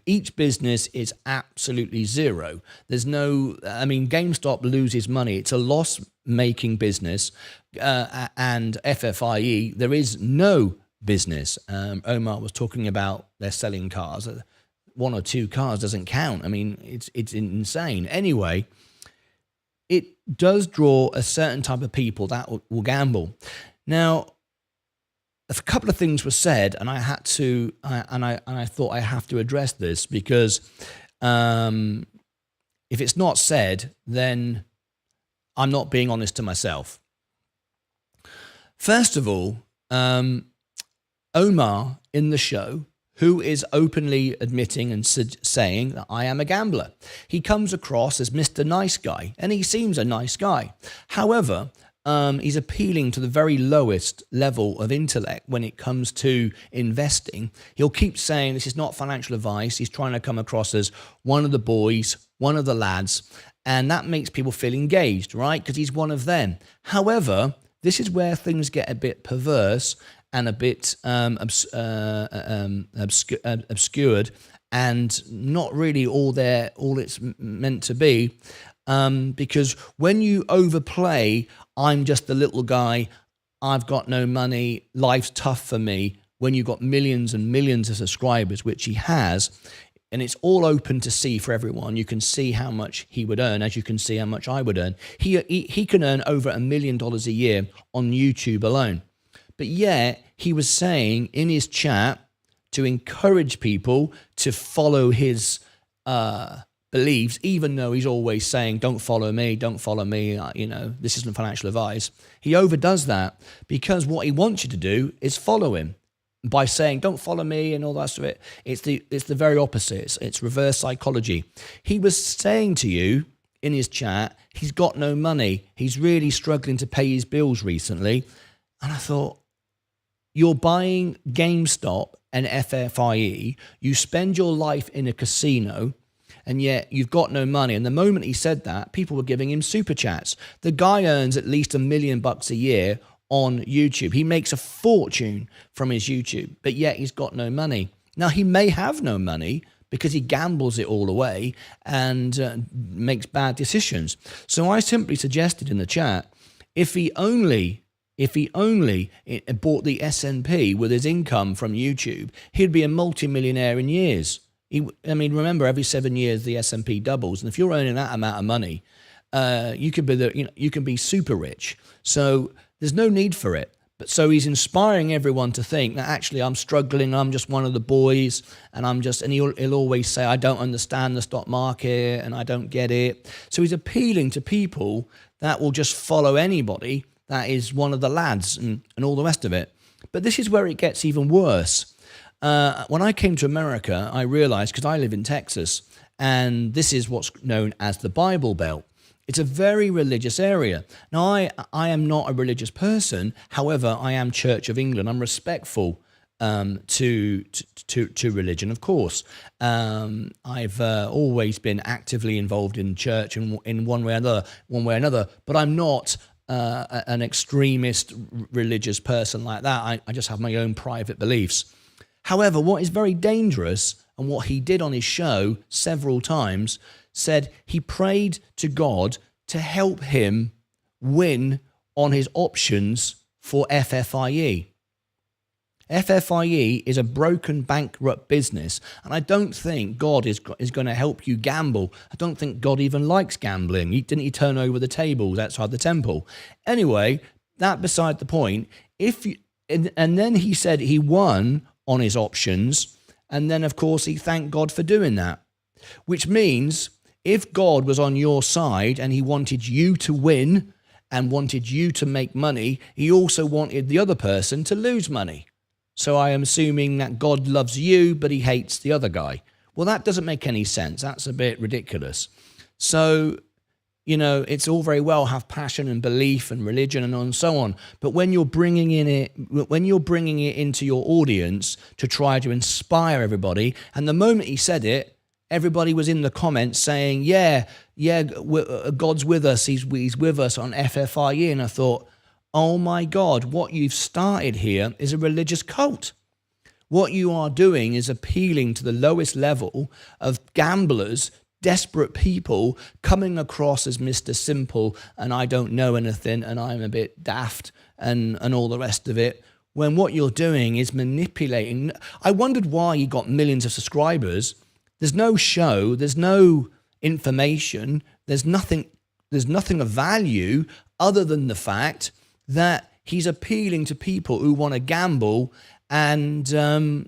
Each business is absolutely zero. There's no, GameStop loses money. It's a loss-making business. And FFIE, there is no business. Omar was talking about they're selling cars. One or two cars doesn't count. It's insane. Anyway, it does draw a certain type of people that will gamble. Now, a couple of things were said, and I had to, I thought I have to address this because if it's not said, then I'm not being honest to myself. First of all, Omar in the show, who is openly admitting and saying that I am a gambler, he comes across as Mr. Nice Guy, and he seems a nice guy. However, he's appealing to the very lowest level of intellect when it comes to investing. He'll keep saying this is not financial advice. He's trying to come across as one of the boys, one of the lads, and that makes people feel engaged, right? Because he's one of them. However, this is where things get a bit perverse and a bit obscured and not really all it's meant to be. Because when you overplay, I'm just the little guy, I've got no money, life's tough for me, when you've got millions and millions of subscribers, which he has, and it's all open to see for everyone. You can see how much he would earn, as you can see how much I would earn. He can earn over $1 million a year on YouTube alone. But yet, he was saying in his chat to encourage people to follow his beliefs, even though he's always saying, don't follow me, this isn't financial advice. He overdoes that because what he wants you to do is follow him. by saying don't follow me and all the rest of it. It's the very opposite. It's reverse psychology. He was saying to you in his chat, he's got no money. He's really struggling to pay his bills recently. And I thought, you're buying GameStop and FFIE. You spend your life in a casino, and yet you've got no money. And the moment he said that, people were giving him super chats. The guy earns at least $1 million a year on YouTube. He makes a fortune from his YouTube, but yet he's got no money. Now, he may have no money because he gambles it all away and makes bad decisions. So I simply suggested in the chat, if he only bought the S&P with his income from YouTube, he'd be a multimillionaire in years. Remember, every 7 years the S&P doubles, and if you're earning that amount of money, you can be super rich. So there's no need for it. But so he's inspiring everyone to think that actually I'm struggling, I'm just one of the boys, and he'll always say, I don't understand the stock market and I don't get it. So he's appealing to people that will just follow anybody that is one of the lads and all the rest of it. But this is where it gets even worse. When I came to America, I realized, because I live in Texas, and this is what's known as the Bible Belt. It's a very religious area. Now, I am not a religious person. However, I am Church of England. I'm respectful to religion, of course. I've always been actively involved in church in one way or another. But I'm not an extremist religious person like that. I just have my own private beliefs. However, what is very dangerous, and what he did on his show several times, said he prayed to God to help him win on his options for FFIE. FFIE is a broken, bankrupt business, and I don't think God is going to help you gamble. I don't think God even likes gambling. Didn't he turn over the tables outside the temple? Anyway, that beside the point. And then he said he won on his options, and then of course he thanked God for doing that, which means if God was on your side and he wanted you to win and wanted you to make money, he also wanted the other person to lose money. So I am assuming that God loves you, but he hates the other guy. Well, that doesn't make any sense. That's a bit ridiculous. So, it's all very well have passion and belief and religion and so on. But when you're bringing it into your audience to try to inspire everybody, and the moment he said it, everybody was in the comments saying, yeah, God's with us. He's with us on FFIE. And I thought, oh my God, what you've started here is a religious cult. What you are doing is appealing to the lowest level of gamblers, desperate people coming across as Mr. Simple and I don't know anything and I'm a bit daft and all the rest of it, when what you're doing is manipulating. I wondered why you got millions of subscribers. There's no show, there's no information, there's nothing of value other than the fact that he's appealing to people who want to gamble and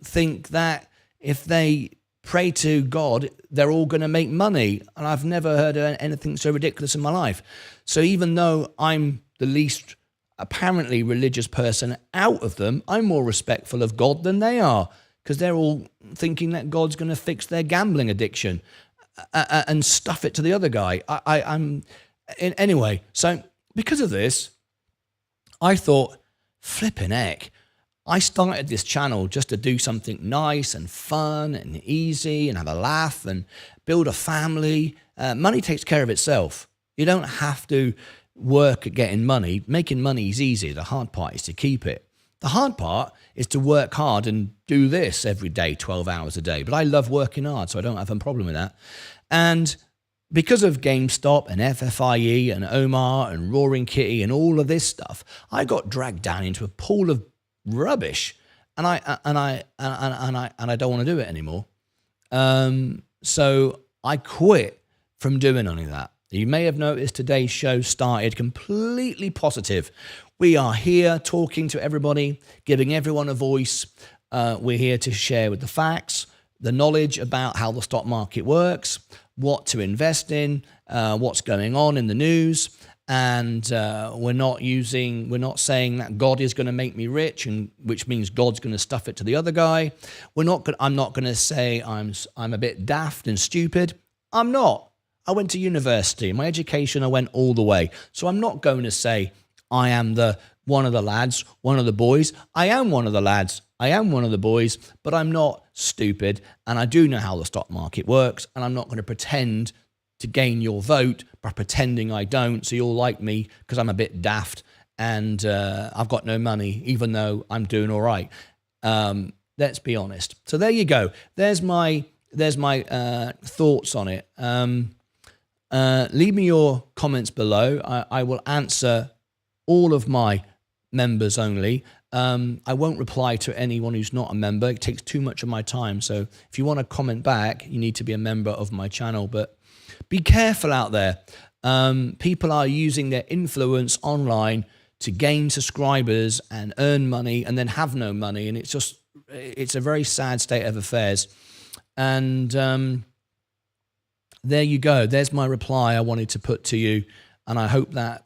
think that if they pray to God, they're all going to make money. And I've never heard of anything so ridiculous in my life. So even though I'm the least apparently religious person out of them, I'm more respectful of God than they are, because they're all thinking that God's going to fix their gambling addiction and stuff it to the other guy. Anyway, so because of this, I thought, flipping heck, I started this channel just to do something nice and fun and easy and have a laugh and build a family. Money takes care of itself. You don't have to work at getting money. Making money is easy. The hard part is to keep it. The hard part is to work hard and do this every day, 12 hours a day. But I love working hard, so I don't have a problem with that. And because of GameStop and FFIE and Omar and Roaring Kitty and all of this stuff, I got dragged down into a pool of rubbish, and I don't want to do it anymore. So I quit from doing any of that. You may have noticed today's show started completely positive. We are here talking to everybody, giving everyone a voice. We're here to share with the facts, the knowledge about how the stock market works, what to invest in, what's going on in the news. and we're not saying that God is going to make me rich, and which means God's going to stuff it to the other guy. I'm not going to say I'm a bit daft and stupid. I'm not. I went to university. My education, I went all the way. So I'm not going to say I am one of the lads, one of the boys. I am one of the lads. I am one of the boys, but I'm not stupid, and I do know how the stock market works, and I'm not going to pretend to gain your vote by pretending I don't, so you'll like me because I'm a bit daft and I've got no money, even though I'm doing all right. Let's be honest. So there you go. There's my thoughts on it. Leave me your comments below. I will answer all of my members only. I won't reply to anyone who's not a member. It takes too much of my time. So if you want to comment back, you need to be a member of my channel. But be careful out there. People are using their influence online to gain subscribers and earn money and then have no money. And it's a very sad state of affairs. And there you go. There's my reply I wanted to put to you. And I hope that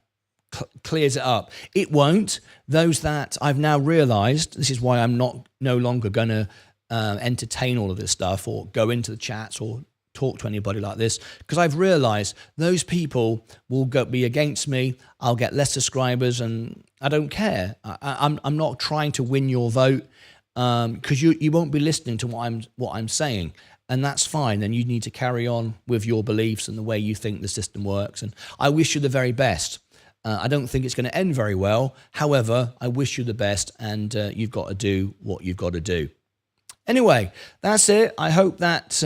clears it up. It won't. Those that I've now realized, this is why I'm no longer going to entertain all of this stuff or go into the chats or talk to anybody like this, because I've realized those people will be against me. I'll get less subscribers, and I don't care. I'm not trying to win your vote, because you won't be listening to what I'm saying, and that's fine. Then you need to carry on with your beliefs and the way you think the system works. And I wish you the very best. I don't think it's going to end very well. However, I wish you the best, and you've got to do what you've got to do. Anyway, that's it. I hope that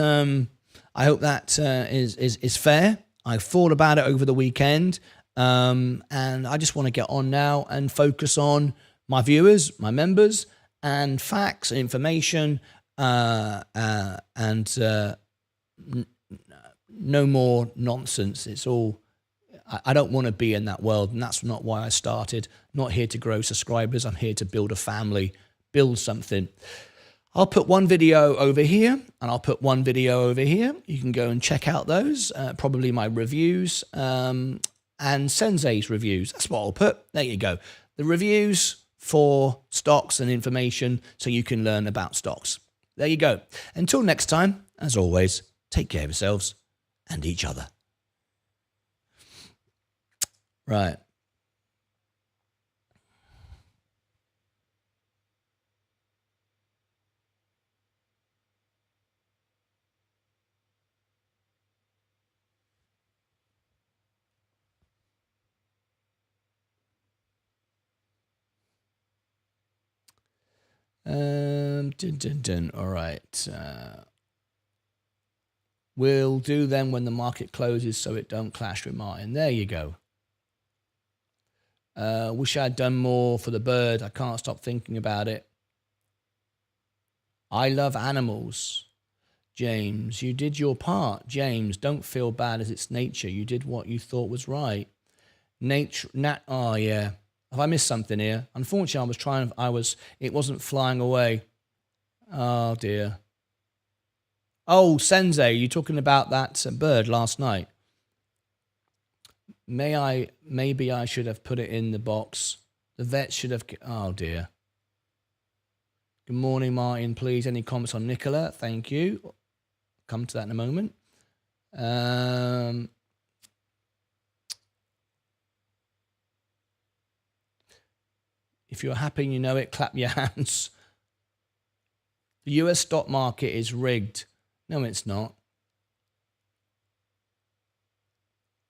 is fair. I thought about it over the weekend, and I just want to get on now and focus on my viewers, my members, and facts, information, and no more nonsense. It's all. I don't want to be in that world, and that's not why I started. I'm not here to grow subscribers. I'm here to build a family, build something. I'll put one video over here, and I'll put one video over here. You can go and check out those, probably my reviews and Sensei's reviews. That's what I'll put. There you go. The reviews for stocks and information so you can learn about stocks. There you go. Until next time, as always, take care of yourselves and each other. Right. All right. We'll do them when the market closes so it don't clash with Martyn. There you go. Wish I'd done more for the bird. I can't stop thinking about it. I love animals. James, you did your part. James, don't feel bad as it's nature. You did what you thought was right. Oh yeah. Have I missed something here? Unfortunately, it wasn't flying away. Oh dear. Oh, Sensei, you're talking about that bird last night. Maybe I should have put it in the box. The vet should have, oh dear. Good morning, Martyn. Please, any comments on Nicola? Thank you. Come to that in a moment. If you're happy and you know it, clap your hands. The US stock market is rigged. No, it's not.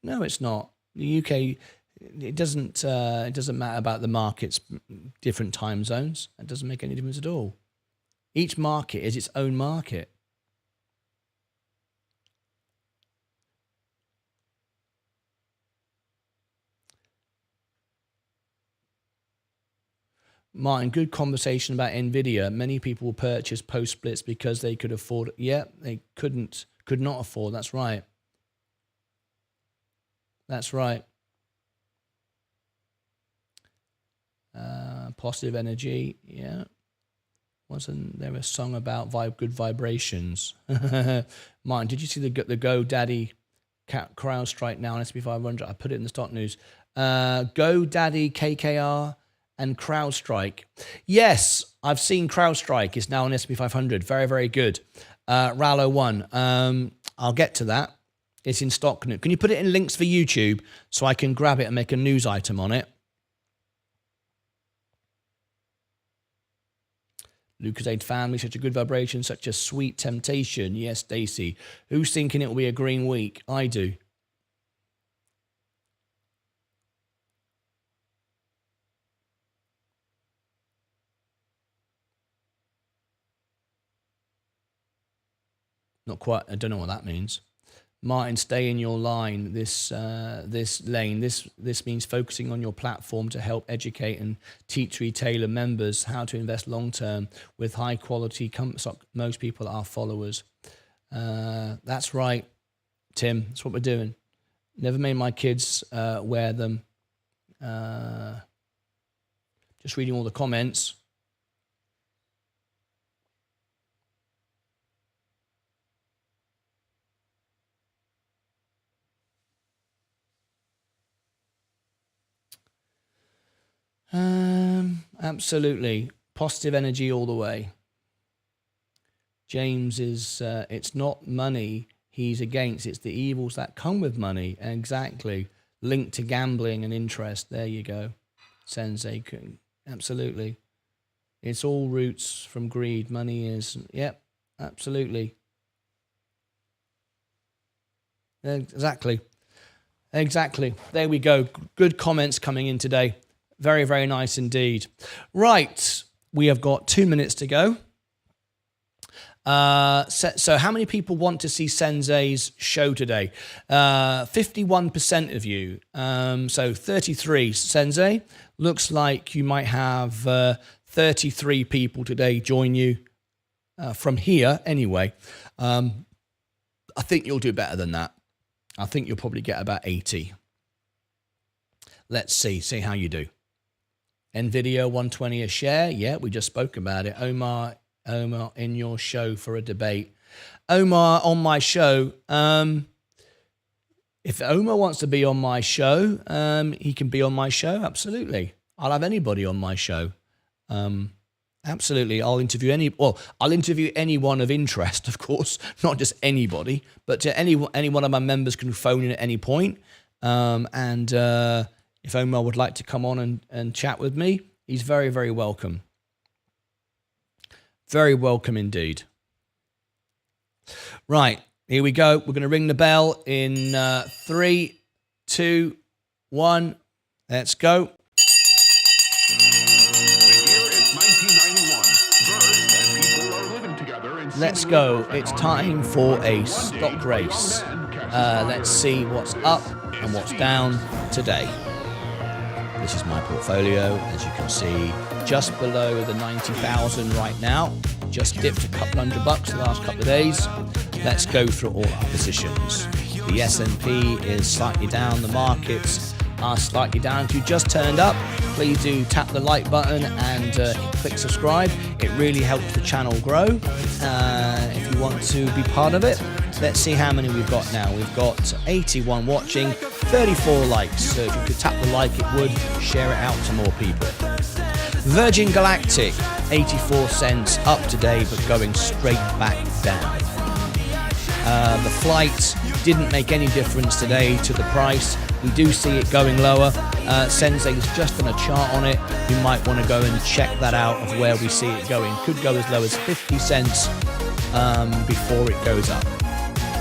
No, it's not. The UK, it doesn't matter about the markets, different time zones. It doesn't make any difference at all. Each market is its own market. Martyn, good conversation about Nvidia. Many people purchase post splits because they could afford. Yeah, they could not afford. That's right. That's right. Positive energy. Yeah. Wasn't there a song about good vibrations? Martyn, did you see the GoDaddy CrowdStrike now on S&P 500. I put it in the stock news. GoDaddy, KKR, and CrowdStrike. Yes, I've seen CrowdStrike is now on S&P 500. Very, very good. Rallo 1. I'll get to that. It's in stock news. Can you put it in links for YouTube so I can grab it and make a news item on it? Lucas Aid family, such a good vibration, such a sweet temptation. Yes, Stacy. Who's thinking it will be a green week? I do. Not quite. I don't know what that means. Martin, stay in your line. This lane. This means focusing on your platform to help educate and teach retailer members how to invest long term with high quality. Most people are followers. That's right, Tim. That's what we're doing. Never made my kids wear them. Just reading all the comments. Absolutely. Positive energy all the way. James is, it's not money he's against, it's the evils that come with money. Exactly. Linked to gambling and interest. There you go. Sensei. Absolutely. It's all roots from greed. Money is, yep, absolutely. Exactly. Exactly. There we go. Good comments coming in today. Very, very nice indeed. Right, we have got 2 minutes to go. So how many people want to see Sensei's show today? 51% of you. So 33. Sensei, looks like you might have 33 people today join you from here anyway. I think you'll do better than that. I think you'll probably get about 80. Let's see how you do. NVIDIA 120 a share. Yeah, we just spoke about it. Omar in your show for a debate. Omar on my show. If Omar wants to be on my show, he can be on my show. Absolutely. I'll have anybody on my show. Absolutely. I'll interview anyone of interest, of course, not just anybody, but to any one of my members can phone in at any point. If Omar would like to come on and chat with me, he's very, very welcome. Very welcome indeed. Right, here we go. We're going to ring the bell in 3, 2, 1. Let's go. Let's go. It's time for a stock race. Let's see what's up and what's down today. This is my portfolio, as you can see, just below the 90,000 right now. Just dipped a couple $100 the last couple of days. Let's go through all our positions. The S&P is slightly down. The markets are slightly down. If you just turned up, please do tap the like button and click subscribe. It really helps the channel grow. If you want to be part of it, let's see how many we've got now. We've got 81 watching, 34 likes. So if you could tap the like, it would share it out to more people. Virgin Galactic, 84 cents up today, but going straight back down. The flight didn't make any difference today to the price. We do see it going lower. Sensei's just done a chart on it. You might want to go and check that out of where we see it going. Could go as low as 50 cents before it goes up.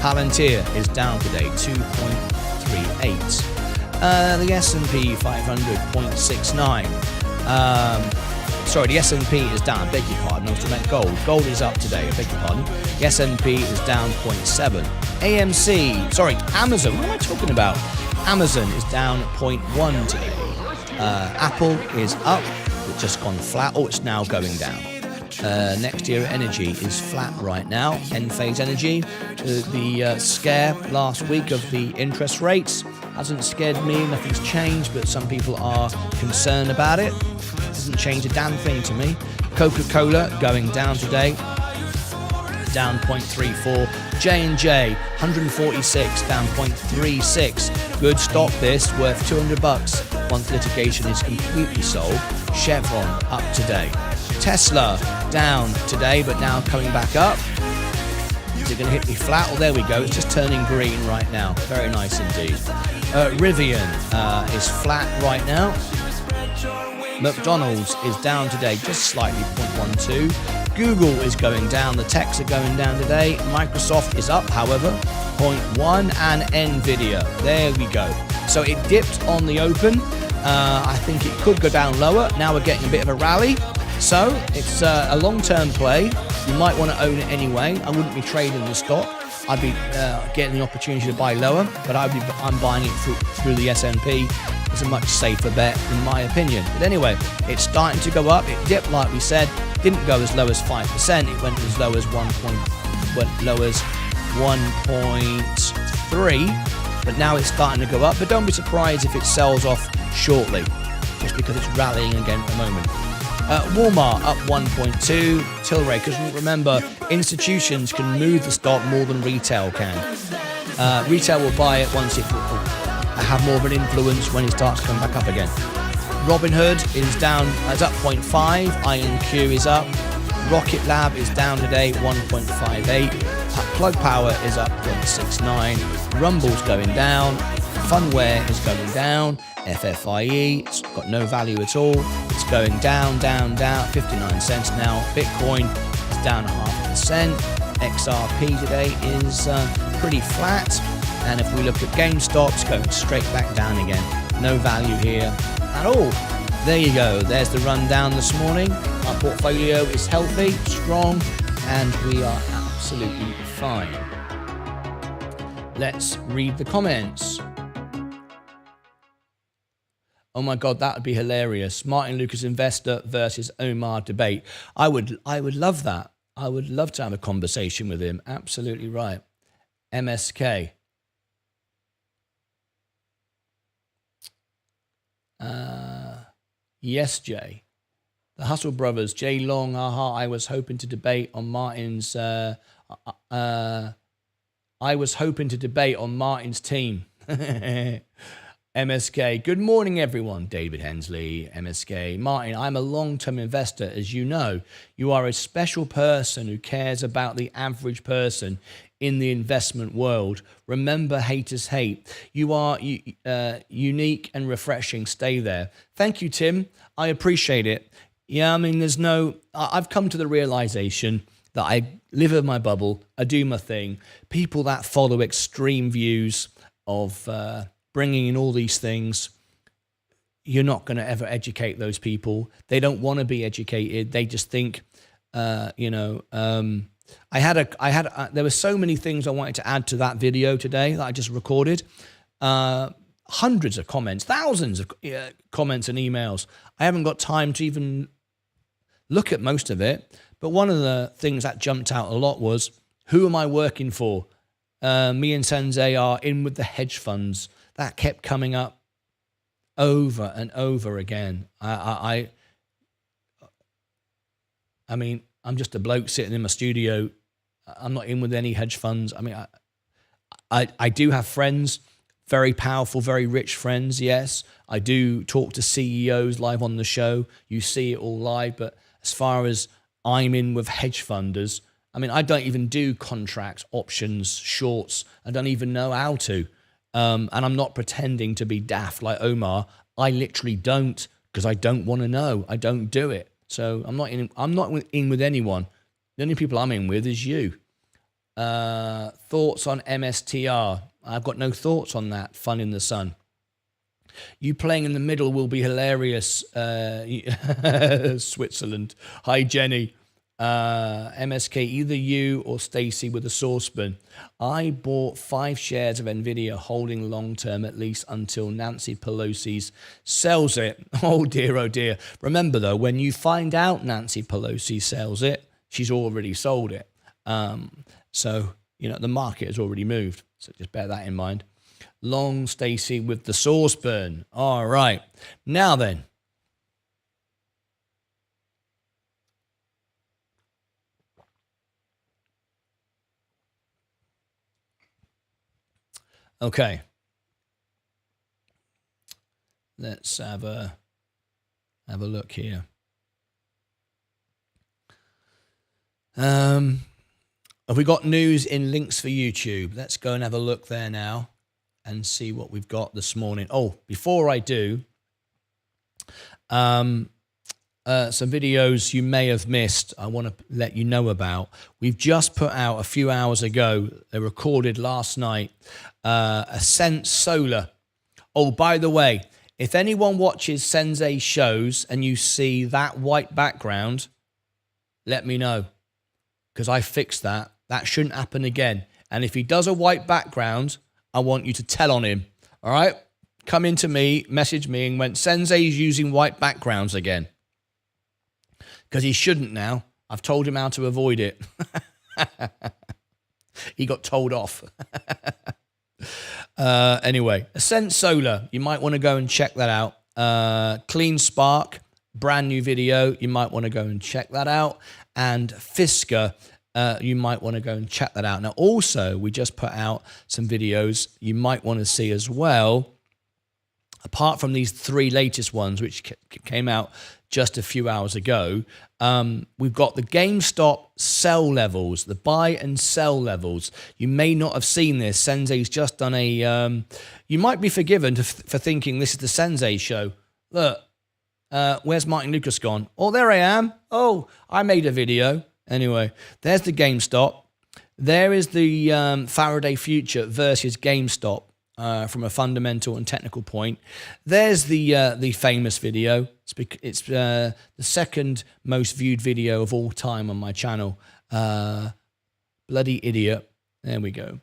Palantir is down today, 2.38. The S&P 500, 0.69. The S&P is down, I beg your pardon, I was talking about gold. Gold is up today, I beg your pardon. The S&P is down 0.7. Amazon, what am I talking about? Amazon is down 0.1 today. Apple is up, it's just gone flat. Oh, it's now going down. Next year energy is flat right now. Enphase Energy, the scare last week of the interest rates hasn't scared me. Nothing's changed, but some people are concerned about it. Doesn't change a damn thing to me. Coca-Cola going down today. down 0.34. J&J, 146, down 0.36. Good stock this, worth $200 once litigation is completely solved. Chevron, up today. Tesla, down today, but now coming back up. Is it going to hit me flat? Oh, there we go. It's just turning green right now. Very nice indeed. Rivian is flat right now. McDonald's is down today, just slightly, 0.12. Google is going down. The techs are going down today. Microsoft is up, however, 0.1. And Nvidia. There we go. So it dipped on the open. I think it could go down lower. Now we're getting a bit of a rally. So it's a long-term play. You might want to own it anyway. I wouldn't be trading the stock. I'd be getting the opportunity to buy lower, but I'm buying it through the S&P. It's a much safer bet, in my opinion. But anyway, it's starting to go up. It dipped, like we said. Didn't go as low as 5%. It went as low as 1.3. But now it's starting to go up. But don't be surprised if it sells off shortly, just because it's rallying again at the moment. Walmart up 1.2. Tilray, because remember, institutions can move the stock more than retail can. Retail will buy it once it will have more of an influence when it starts coming back up again. Robinhood is down, it's up 0.5. IonQ is up. Rocket Lab is down today, 1.58. Plug Power is up 0.69. Rumble's going down. Funware is going down. FFIE, it's got no value at all. It's going down, 59 cents now. Bitcoin is down 0.5%. XRP today is pretty flat. And if we look at GameStop, it's going straight back down again. No value here at all. There you go. There's the rundown this morning. Our portfolio is healthy, strong, and we are absolutely fine. Let's read the comments. Oh my God, that would be hilarious. Martyn Lucas Investor versus Omar debate. I would love that. I would love to have a conversation with him. Absolutely right. MSK. Yes, Jay. The Hustle Brothers. Jay Long. Aha. I was hoping to debate on Martin's. I was hoping to debate on Martin's team. MSK. Good morning, everyone. David Hensley, MSK. Martyn, I'm a long-term investor, as you know. You are a special person who cares about the average person in the investment world. Remember, haters hate. You are unique and refreshing. Stay there. Thank you, Tim. I appreciate it. Yeah, I mean, I've come to the realization that I live in my bubble. I do my thing. People that follow extreme views of bringing in all these things, you're not going to ever educate those people. They don't want to be educated. They just think, there were so many things I wanted to add to that video today that I just recorded. Hundreds of comments, thousands of comments and emails. I haven't got time to even look at most of it. But one of the things that jumped out a lot was, who am I working for? Me and Sensei are in with the hedge funds. That kept coming up over and over again. I mean, I'm just a bloke sitting in my studio. I'm not in with any hedge funds. I mean, I do have friends, very powerful, very rich friends, yes. I do talk to CEOs live on the show. You see it all live. But as far as I'm in with hedge funders, I mean, I don't even do contracts, options, shorts. I don't even know how to. And I'm not pretending to be daft like Omar. I literally don't, because I don't want to know. I don't do it. So I'm not in with anyone. The only people I'm in with is you. Thoughts on MSTR? I've got no thoughts on that. Fun in the sun. You playing in the middle will be hilarious. Switzerland. Hi, Jenny. MSK, either you or Stacy with a saucepan. I bought 5 shares of Nvidia, holding long term at least until Nancy Pelosi's sells it. Oh dear. Remember though, when you find out Nancy Pelosi sells it, she's already sold it. So the market has already moved. So just bear that in mind. Long Stacy with the saucepan. All right. Now then. Okay. Let's have a look here. Have we got news in links for YouTube? Let's go and have a look there now and see what we've got this morning. Oh, before I do, some videos you may have missed, I want to let you know about. We've just put out a few hours ago, they recorded last night, Ascent Solar. Oh, by the way, if anyone watches Sensei shows and you see that white background, let me know, because I fixed that. That shouldn't happen again. And if he does a white background, I want you to tell on him. All right? Come into me, message me, and went, Sensei's using white backgrounds again. Because he shouldn't now. I've told him how to avoid it. He got told off. Anyway, Ascent Solar, you might want to go and check that out. Clean Spark, brand new video. You might want to go and check that out. And Fisker, you might want to go and check that out. Now, also, we just put out some videos you might want to see as well. Apart from these 3 latest ones, which came out just a few hours ago, we've got the GameStop sell levels, the buy and sell levels. You may not have seen this. Sensei's just done a... you might be forgiven for thinking this is the Sensei show. Look, where's Martyn Lucas gone? Oh, there I am. Oh, I made a video. Anyway, there's the GameStop. There is the Faraday Future versus GameStop. From a fundamental and technical point. There's the famous video. It's the second most viewed video of all time on my channel. Bloody idiot. There we go.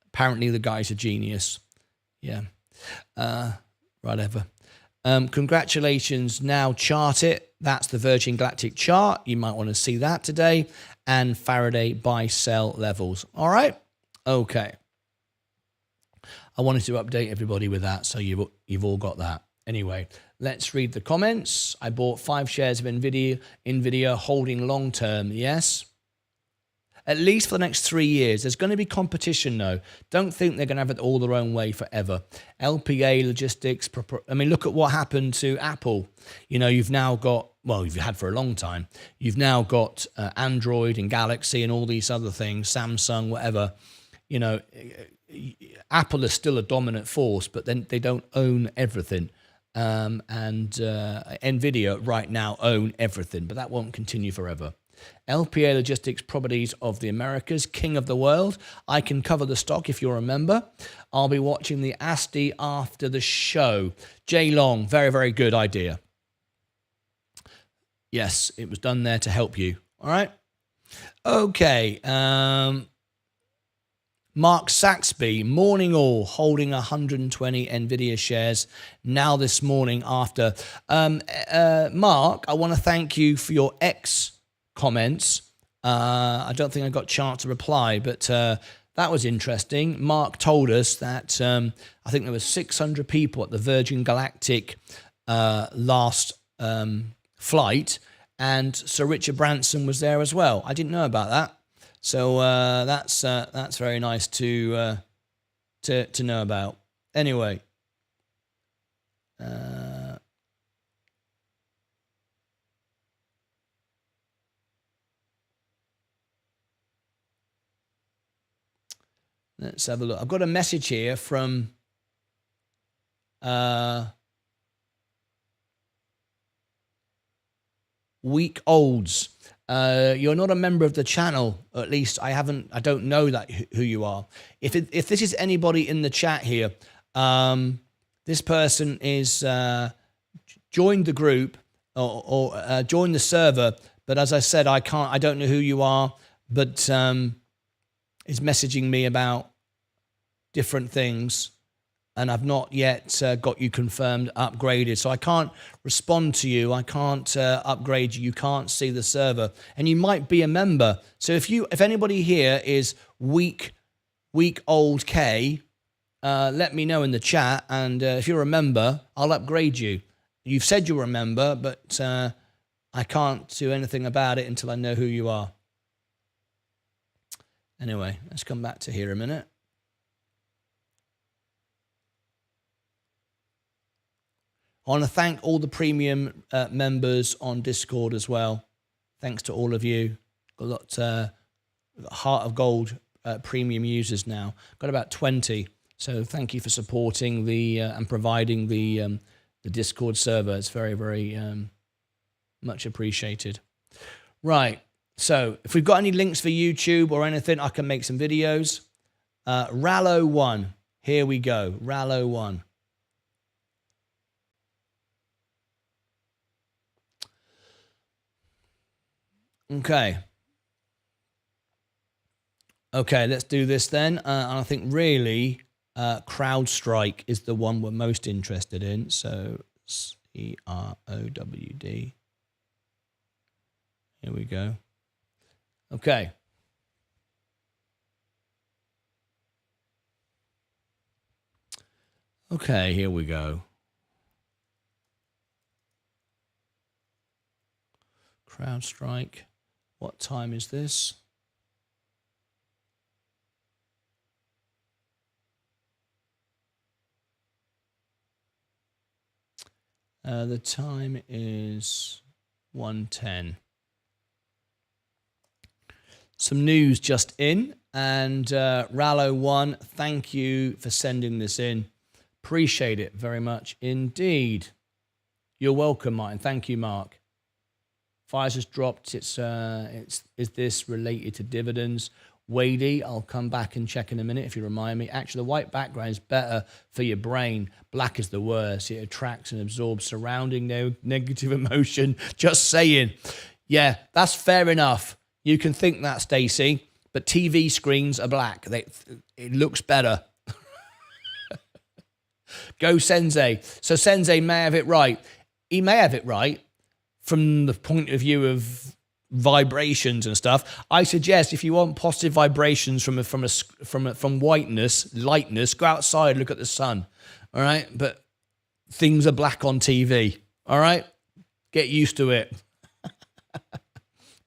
Apparently the guy's a genius. Yeah. Whatever. Congratulations. Now chart it. That's the Virgin Galactic chart. You might want to see that today. And Faraday buy-sell levels. All right? Okay. I wanted to update everybody with that, so you've all got that. Anyway, let's read the comments. I bought 5 shares of NVIDIA holding long term. Yes. At least for the next 3 years. There's going to be competition, though. Don't think they're going to have it all their own way forever. LPA, logistics. I mean, look at what happened to Apple. You know, you've now got, well, you've had for a long time. You've now got Android and Galaxy and all these other things, Samsung, whatever. You know, Apple is still a dominant force, but then they don't own everything. And NVIDIA right now own everything, but that won't continue forever. LPA Logistics Properties of the Americas, king of the world. I can cover the stock if you're a member. I'll be watching the ASTI after the show. Jay Long, very, very good idea. Yes, it was done there to help you. All right. Okay. Mark Saxby, morning all, holding 120 NVIDIA shares now this morning after. Mark, I want to thank you for your X comments. I don't think I got a chance to reply, but that was interesting. Mark told us that I think there were 600 people at the Virgin Galactic last flight, and Sir Richard Branson was there as well. I didn't know about that. So that's very nice to know about. Anyway, let's have a look. I've got a message here from Week Olds. You're not a member of the channel, or at least I don't know that who you are. If this is anybody in the chat here, this person is joined the group or joined the server, but as I said, I don't know who you are, but is messaging me about different things, and I've not yet got you confirmed, upgraded. So I can't respond to you. I can't upgrade you. You can't see the server. And you might be a member. So if anybody here is week old K, let me know in the chat. And if you're a member, I'll upgrade you. You've said you're a member, but I can't do anything about it until I know who you are. Anyway, let's come back to here a minute. I want to thank all the premium members on Discord as well. Thanks to all of you. Got Heart of Gold premium users now. Got about 20. So thank you for supporting the and providing the Discord server. It's very, very much appreciated. Right. So if we've got any links for YouTube or anything, I can make some videos. Rallo1. Here we go. Rallo1. Okay. Okay, let's do this then. And I think really CrowdStrike is the one we're most interested in. So CROWD. Here we go. Okay. Okay, here we go. CrowdStrike. What time is this? The time is 1:10. Some news just in, and Rallo1, thank you for sending this in. Appreciate it very much indeed. You're welcome, Martin. Thank you, Mark. Pfizer's dropped. Is this related to dividends? Wadey, I'll come back and check in a minute if you remind me. Actually, the white background is better for your brain. Black is the worst. It attracts and absorbs surrounding negative emotion. Just saying. Yeah, that's fair enough. You can think that, Stacey, but TV screens are black. It looks better. Go Sensei. So Sensei may have it right. He may have it right from the point of view of vibrations and stuff. I suggest if you want positive vibrations from lightness, go outside, look at the sun. All right, but things are black on TV. All right, get used to it.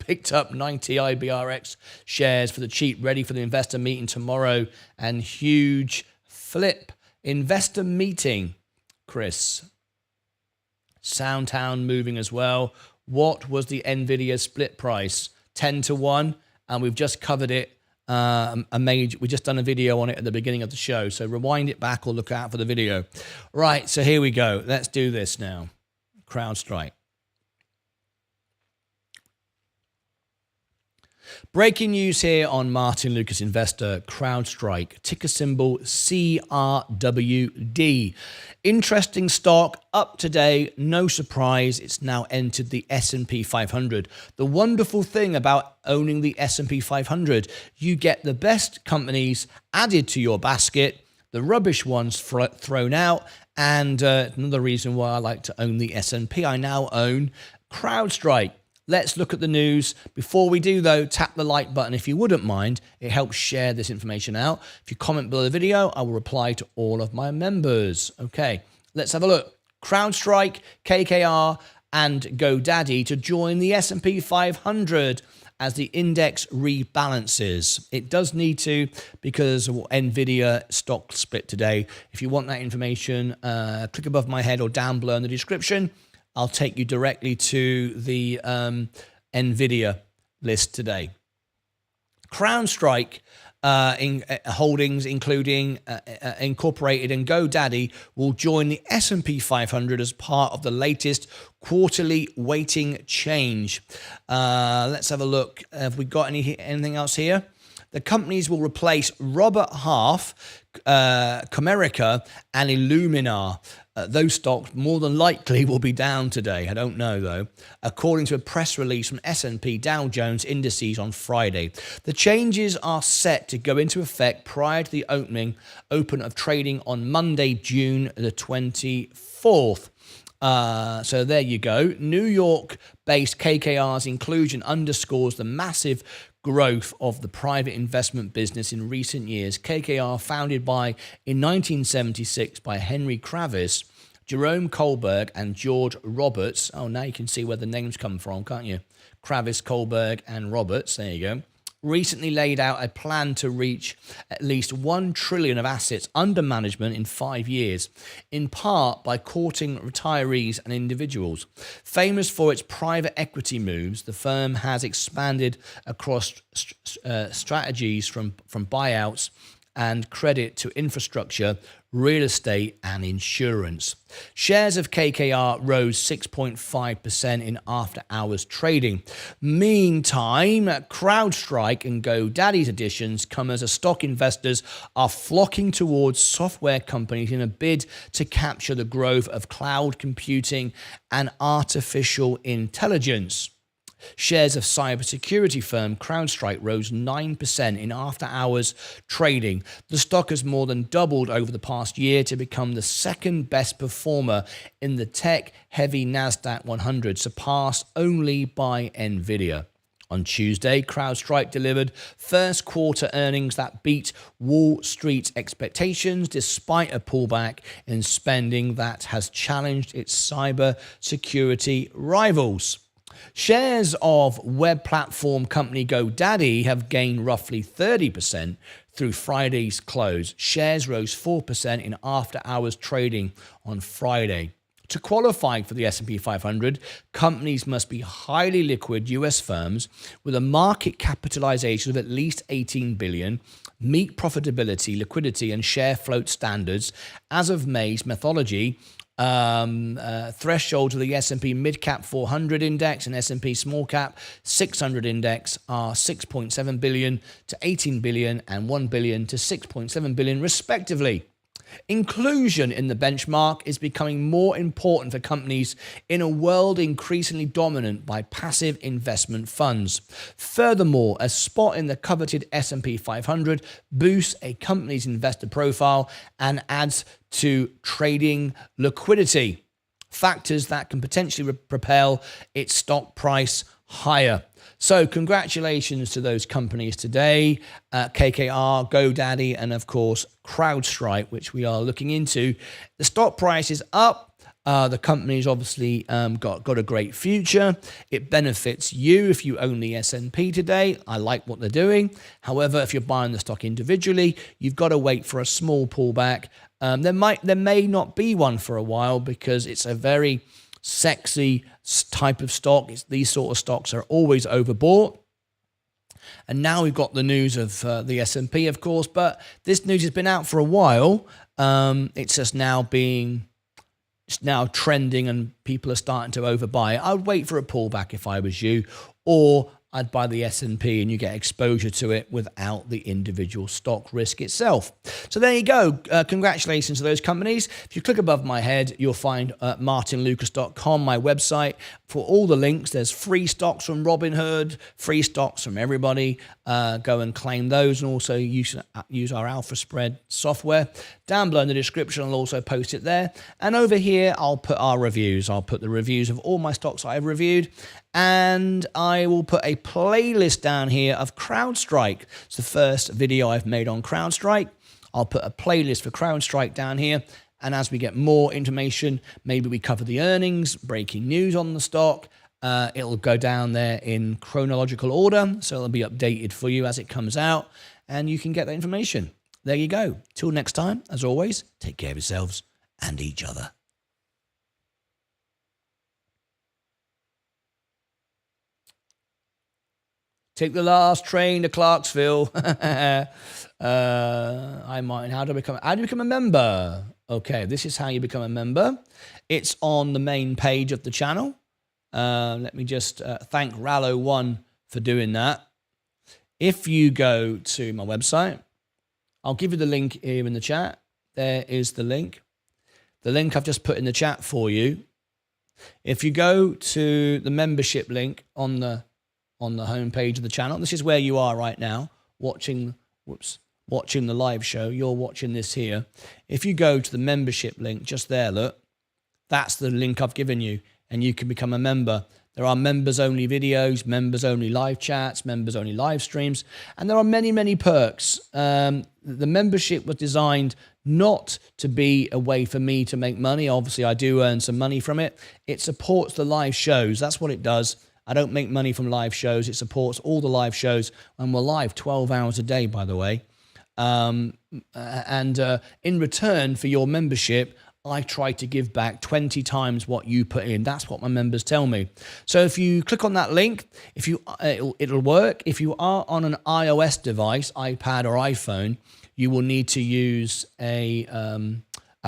Picked up 90 IBRX shares for the cheap, ready for the investor meeting tomorrow, and huge flip investor meeting. Chris, Soundtown moving as well. What was the NVIDIA split price? 10-1, and we've just covered it. We just done a video on it at the beginning of the show, so rewind it back or look out for the video. Right, so here we go. Let's do this now. CrowdStrike. Breaking news here on Martyn Lucas Investor, CrowdStrike, ticker symbol CRWD. Interesting stock, up today, no surprise, it's now entered the S&P 500. The wonderful thing about owning the S&P 500, you get the best companies added to your basket, the rubbish ones thrown out, and another reason why I like to own the S&P, I now own CrowdStrike. Let's look at the news. Before we do, though, tap the like button if you wouldn't mind. It helps share this information out. If you comment below the video, I will reply to all of my members. Okay, let's have a look. CrowdStrike, KKR, and GoDaddy to join the S&P 500 as the index rebalances. It does need to because of NVIDIA stock split today. If you want that information, click above my head or down below in the description. I'll take you directly to the NVIDIA list today. CrowdStrike holdings, including Incorporated and GoDaddy, will join the S&P 500 as part of the latest quarterly weighting change. Let's have a look. Have we got anything else here? The companies will replace Robert Half, Comerica, and Illumina. Those stocks more than likely will be down today. I don't know, though, according to a press release from S&P Dow Jones Indices on Friday. The changes are set to go into effect prior to the open of trading on Monday, June the 24th. So there you go. New York-based KKR's inclusion underscores the massive growth of the private investment business in recent years. KKR, founded in 1976 by Henry Kravis, Jerome Kohlberg, and George Roberts. Oh, now you can see where the names come from, can't you? Kravis, Kohlberg, and Roberts. There you go. recently laid out a plan to reach at least 1 trillion of assets under management in 5 years, in part by courting retirees and individuals. Famous for its private equity moves, the firm has expanded across strategies from buyouts and credit to infrastructure, real estate, and insurance. Shares of KKR rose 6.5% in after-hours trading. Meantime, CrowdStrike and GoDaddy's additions come as stock investors are flocking towards software companies in a bid to capture the growth of cloud computing and artificial intelligence. Shares of cybersecurity firm CrowdStrike rose 9% in after-hours trading. The stock has more than doubled over the past year to become the second best performer in the tech-heavy NASDAQ 100, surpassed only by NVIDIA. On Tuesday, CrowdStrike delivered first quarter earnings that beat Wall Street's expectations despite a pullback in spending that has challenged its cybersecurity rivals. Shares of web platform company GoDaddy have gained roughly 30% through Friday's close. Shares rose 4% in after-hours trading on Friday. To qualify for the S&P 500, companies must be highly liquid U.S. firms with a market capitalization of at least $18 billion, meet profitability, liquidity, and share float standards. As of May's methodology, thresholds of the S&P Mid-Cap 400 Index and S&P Small-Cap 600 Index are 6.7 billion to 18 billion and 1 billion to 6.7 billion respectively. Inclusion in the benchmark is becoming more important for companies in a world increasingly dominant by passive investment funds. Furthermore, a spot in the coveted S&P 500 boosts a company's investor profile and adds to trading liquidity, factors that can potentially propel its stock price higher. So congratulations to those companies today, KKR, GoDaddy, and of course, CrowdStrike, which we are looking into. The stock price is up. The company's obviously got a great future. It benefits you if you own the S&P today. I like what they're doing. However, if you're buying the stock individually, you've got to wait for a small pullback. There may not be one for a while because it's a very sexy type of stock. These sort of stocks are always overbought. And now we've got the news of the S&P, of course, but this news has been out for a while. It's just now trending and people are starting to overbuy it. I would wait for a pullback if I was you, or I'd buy the S&P and you get exposure to it without the individual stock risk itself. So there you go. Congratulations to those companies. If you click above my head, you'll find martynlucas.com, my website, for all the links. There's free stocks from Robinhood, free stocks from everybody. Go and claim those, and also use our Alpha Spread software. Down below in the description, I'll also post it there. And over here, I'll put our reviews. I'll put the reviews of all my stocks I've reviewed. And I will put a playlist down here of CrowdStrike. It's the first video I've made on CrowdStrike. I'll put a playlist for CrowdStrike down here. And as we get more information, maybe we cover the earnings, breaking news on the stock. It'll go down there in chronological order. So it'll be updated for you as it comes out. And you can get that information. There you go. Till next time, as always, take care of yourselves and each other. Take the last train to Clarksville. Hi, Martin. How do you become a member? Okay, this is how you become a member. It's on the main page of the channel. Let me just thank Rallo1 for doing that. If you go to my website, I'll give you the link here in the chat. There is the link. The link I've just put in the chat for you. If you go to the membership link on the home page of the channel, this is where you are right now, watching the live show. You're watching this here. If you go to the membership link just there, look, that's the link I've given you, and you can become a member. There are members-only videos, members-only live chats, members-only live streams, and there are many, many perks. The membership was designed not to be a way for me to make money. Obviously, I do earn some money from it. It supports the live shows. That's what it does. I don't make money from live shows. It supports all the live shows, and we're live 12 hours a day, by the way. And in return for your membership, I try to give back 20 times what you put in. That's what my members tell me. So if you click on that link, it'll work. If you are on an iOS device, iPad or iPhone, you will need to use a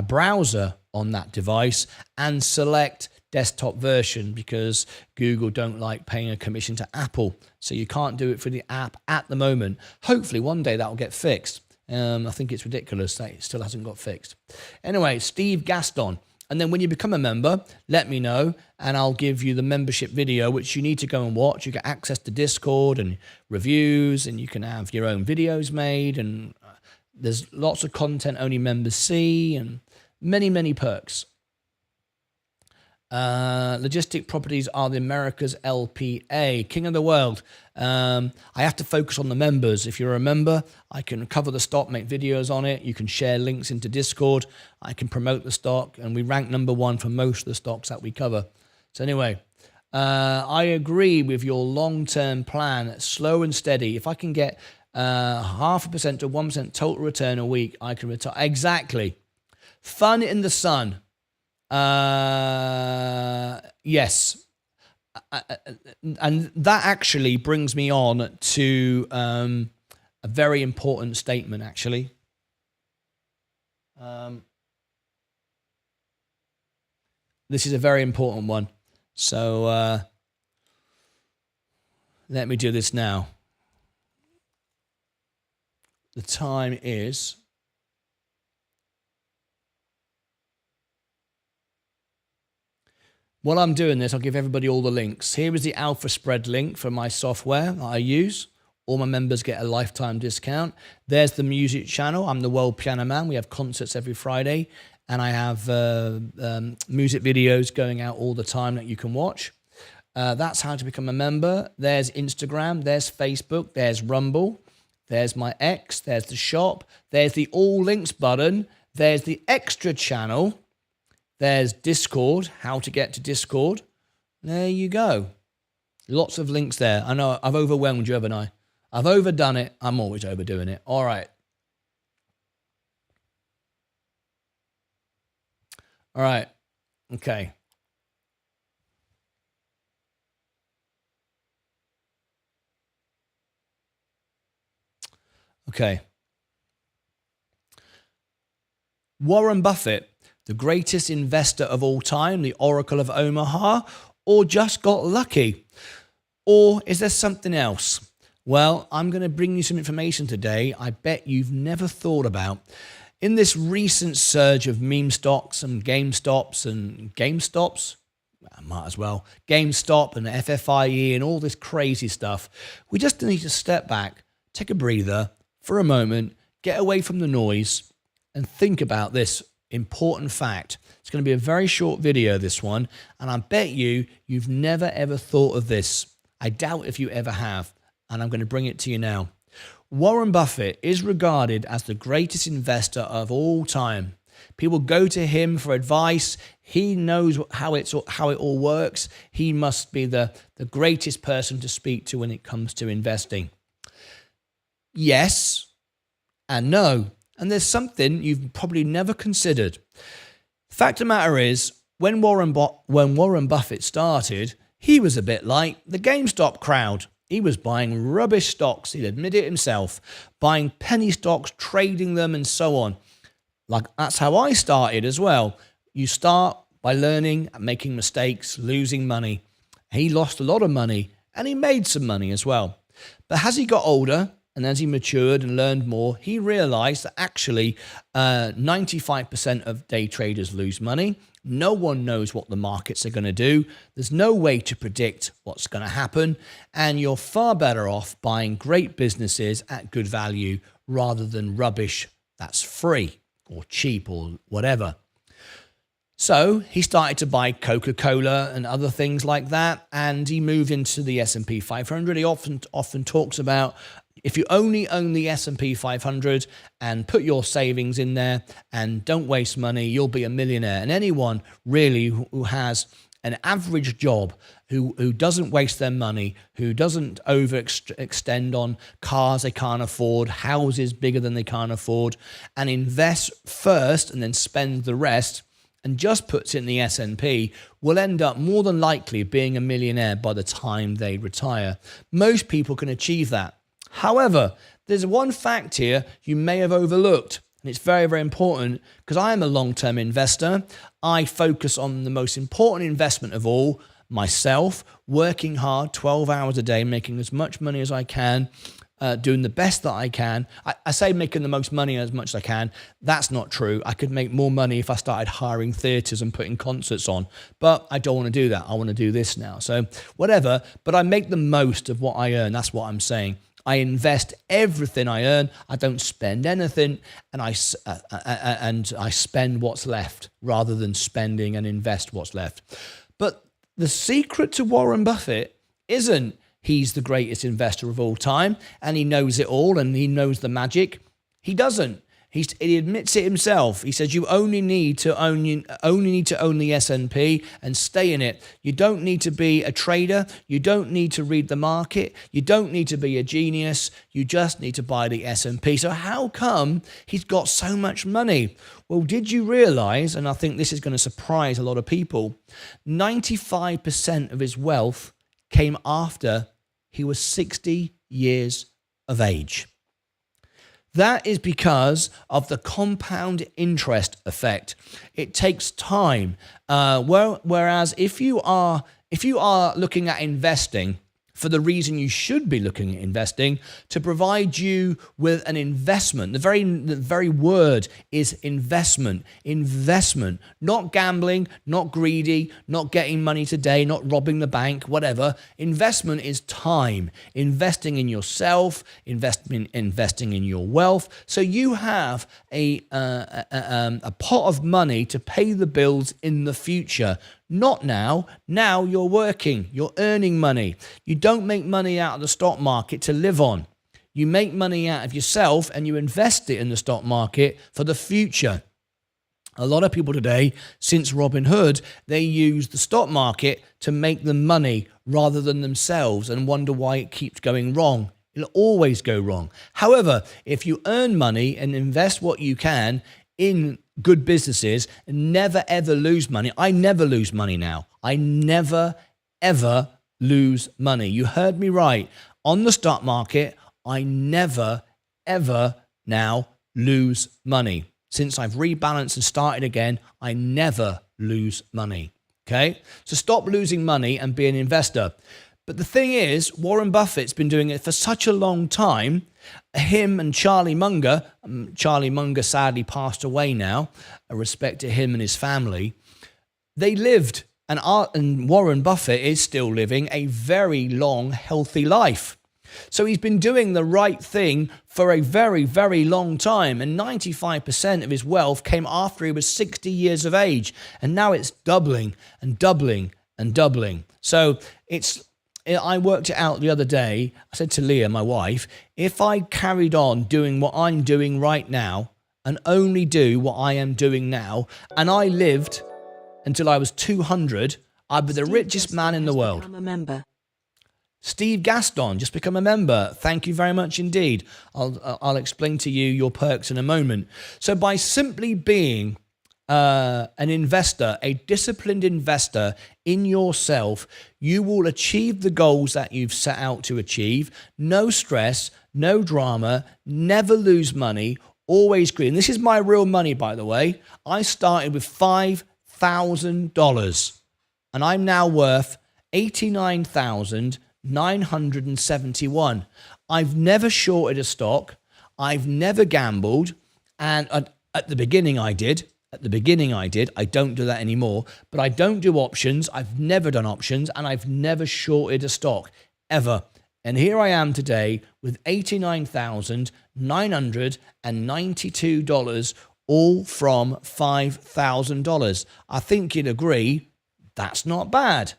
browser on that device and select desktop version, because Google don't like paying a commission to Apple. So you can't do it for the app at the moment. Hopefully one day that will get fixed. I think it's ridiculous that it still hasn't got fixed. Anyway, Steve Gaston. And then when you become a member, let me know, and I'll give you the membership video, which you need to go and watch. You get access to Discord and reviews, and you can have your own videos made, and there's lots of content only members see, and many, many perks. Logistic Properties are the America's LPA, king of the world. I have to focus on the members. If you're a member, I can cover the stock, make videos on it. You can share links into Discord. I can promote the stock, and we rank 0.1 for most of the stocks that we cover. So anyway, I agree with your long-term plan, slow and steady. If I can get 0.5% to 1% total return a week, I can retire. Exactly. Fun in the sun. Yes. And that actually brings me on to a very important statement, actually. This is a very important one. So let me do this now. The time is... While I'm doing this, I'll give everybody all the links. Here is the Alpha Spread link for my software that I use. All my members get a lifetime discount. There's the music channel. I'm the World Piano Man. We have concerts every Friday, and I have music videos going out all the time that you can watch. That's how to become a member. There's Instagram. There's Facebook. There's Rumble. There's my X. There's the shop. There's the all links button. There's the extra channel. There's Discord, how to get to Discord. There you go. Lots of links there. I know I've overwhelmed you, haven't I? I've overdone it. I'm always overdoing it. All right. All right. Okay. Okay. Warren Buffett, the greatest investor of all time, the Oracle of Omaha, or just got lucky? Or is there something else? Well, I'm going to bring you some information today I bet you've never thought about. In this recent surge of meme stocks and GameStop and GameStop and FFIE and all this crazy stuff, we just need to step back, take a breather for a moment, get away from the noise, and think about this important fact. It's going to be a very short video, this one, and I bet you've never ever thought of this. I doubt if you ever have, and I'm going to bring it to you now. Warren Buffett is regarded as the greatest investor of all time. People go to him for advice. He knows how it all works. He must be the greatest person to speak to when it comes to investing. Yes and no. And there's something you've probably never considered. Fact of the matter is, when Warren Buffett started, he was a bit like the GameStop crowd. He was buying rubbish stocks, he'd admit it himself, buying penny stocks, trading them, and so on. Like, that's how I started as well. You start by learning and making mistakes, losing money. He lost a lot of money, and he made some money as well. But as he got older, and as he matured and learned more, he realized that actually 95% of day traders lose money. No one knows what the markets are going to do. There's no way to predict what's going to happen. And you're far better off buying great businesses at good value rather than rubbish that's free or cheap or whatever. So he started to buy Coca-Cola and other things like that, and he moved into the S&P 500. He often talks about, if you only own the S&P 500 and put your savings in there and don't waste money, you'll be a millionaire. And anyone really who has an average job, who doesn't waste their money, who doesn't overextend on cars they can't afford, houses bigger than they can't afford, and invests first and then spends the rest and just puts it in the S&P, will end up more than likely being a millionaire by the time they retire. Most people can achieve that. However, there's one fact here you may have overlooked, and it's very, very important because I am a long-term investor. I focus on the most important investment of all, myself, working hard 12 hours a day, making as much money as I can, doing the best that I can. I say making the most money as much as I can. That's not true. I could make more money if I started hiring theatres and putting concerts on, but I don't want to do that. I want to do this now. So whatever, but I make the most of what I earn. That's what I'm saying. I invest everything I earn. I don't spend anything, and I spend what's left rather than spending and invest what's left. But the secret to Warren Buffett isn't he's the greatest investor of all time and he knows it all and he knows the magic. He doesn't. He admits it himself. He says you only need to own the S&P and stay in it. You don't need to be a trader. You don't need to read the market. You don't need to be a genius. You just need to buy the S&P. So how come he's got so much money? Well, did you realize, and I think this is going to surprise a lot of people, 95% of his wealth came after he was 60 years of age. That is because of the compound interest effect. It takes time. Whereas if you are looking at investing for the reason you should be looking at investing, to provide you with an investment. The very word is investment. Investment, not gambling, not greedy, not getting money today, not robbing the bank, whatever. Investment is time, investing in yourself, investing in your wealth. So you have a pot of money to pay the bills in the future. Not now. Now you're working, you're earning money. You don't make money out of the stock market to live on. You make money out of yourself and you invest it in the stock market for the future. A lot of people today, since Robinhood, they use the stock market to make them money rather than themselves and wonder why it keeps going wrong. It'll always go wrong. However, if you earn money and invest what you can in good businesses, never ever lose money. I never lose money now. I never ever lose money. You heard me right. On the stock market, I never ever now lose money. Since I've rebalanced and started again, I never lose money. Okay? So stop losing money and be an investor. But the thing is, Warren Buffett's been doing it for such a long time. Him and Charlie Munger sadly passed away now, a respect to him and his family. They lived, and Warren Buffett is still living a very long, healthy life. So he's been doing the right thing for a very, very long time. And 95% of his wealth came after he was 60 years of age. And now it's doubling and doubling and doubling. So I worked it out the other day. I said to Leah, my wife, if I carried on doing what I'm doing right now and only do what I am doing now, and I lived until I was 200, I'd be the richest man in the world. Become a member. Steve Gaston, just become a member. Thank you very much indeed. I'll explain to you your perks in a moment. So by simply being an investor, a disciplined investor in yourself, you will achieve the goals that you've set out to achieve. No stress, no drama, never lose money, always green. This is my real money, by the way. I started with $5,000 and I'm now worth $89,971. I've never shorted a stock. I've never gambled. And at the beginning I did. I don't do that anymore, but I don't do options. I've never done options and I've never shorted a stock ever. And here I am today with $89,992, all from $5,000. I think you'd agree that's not bad.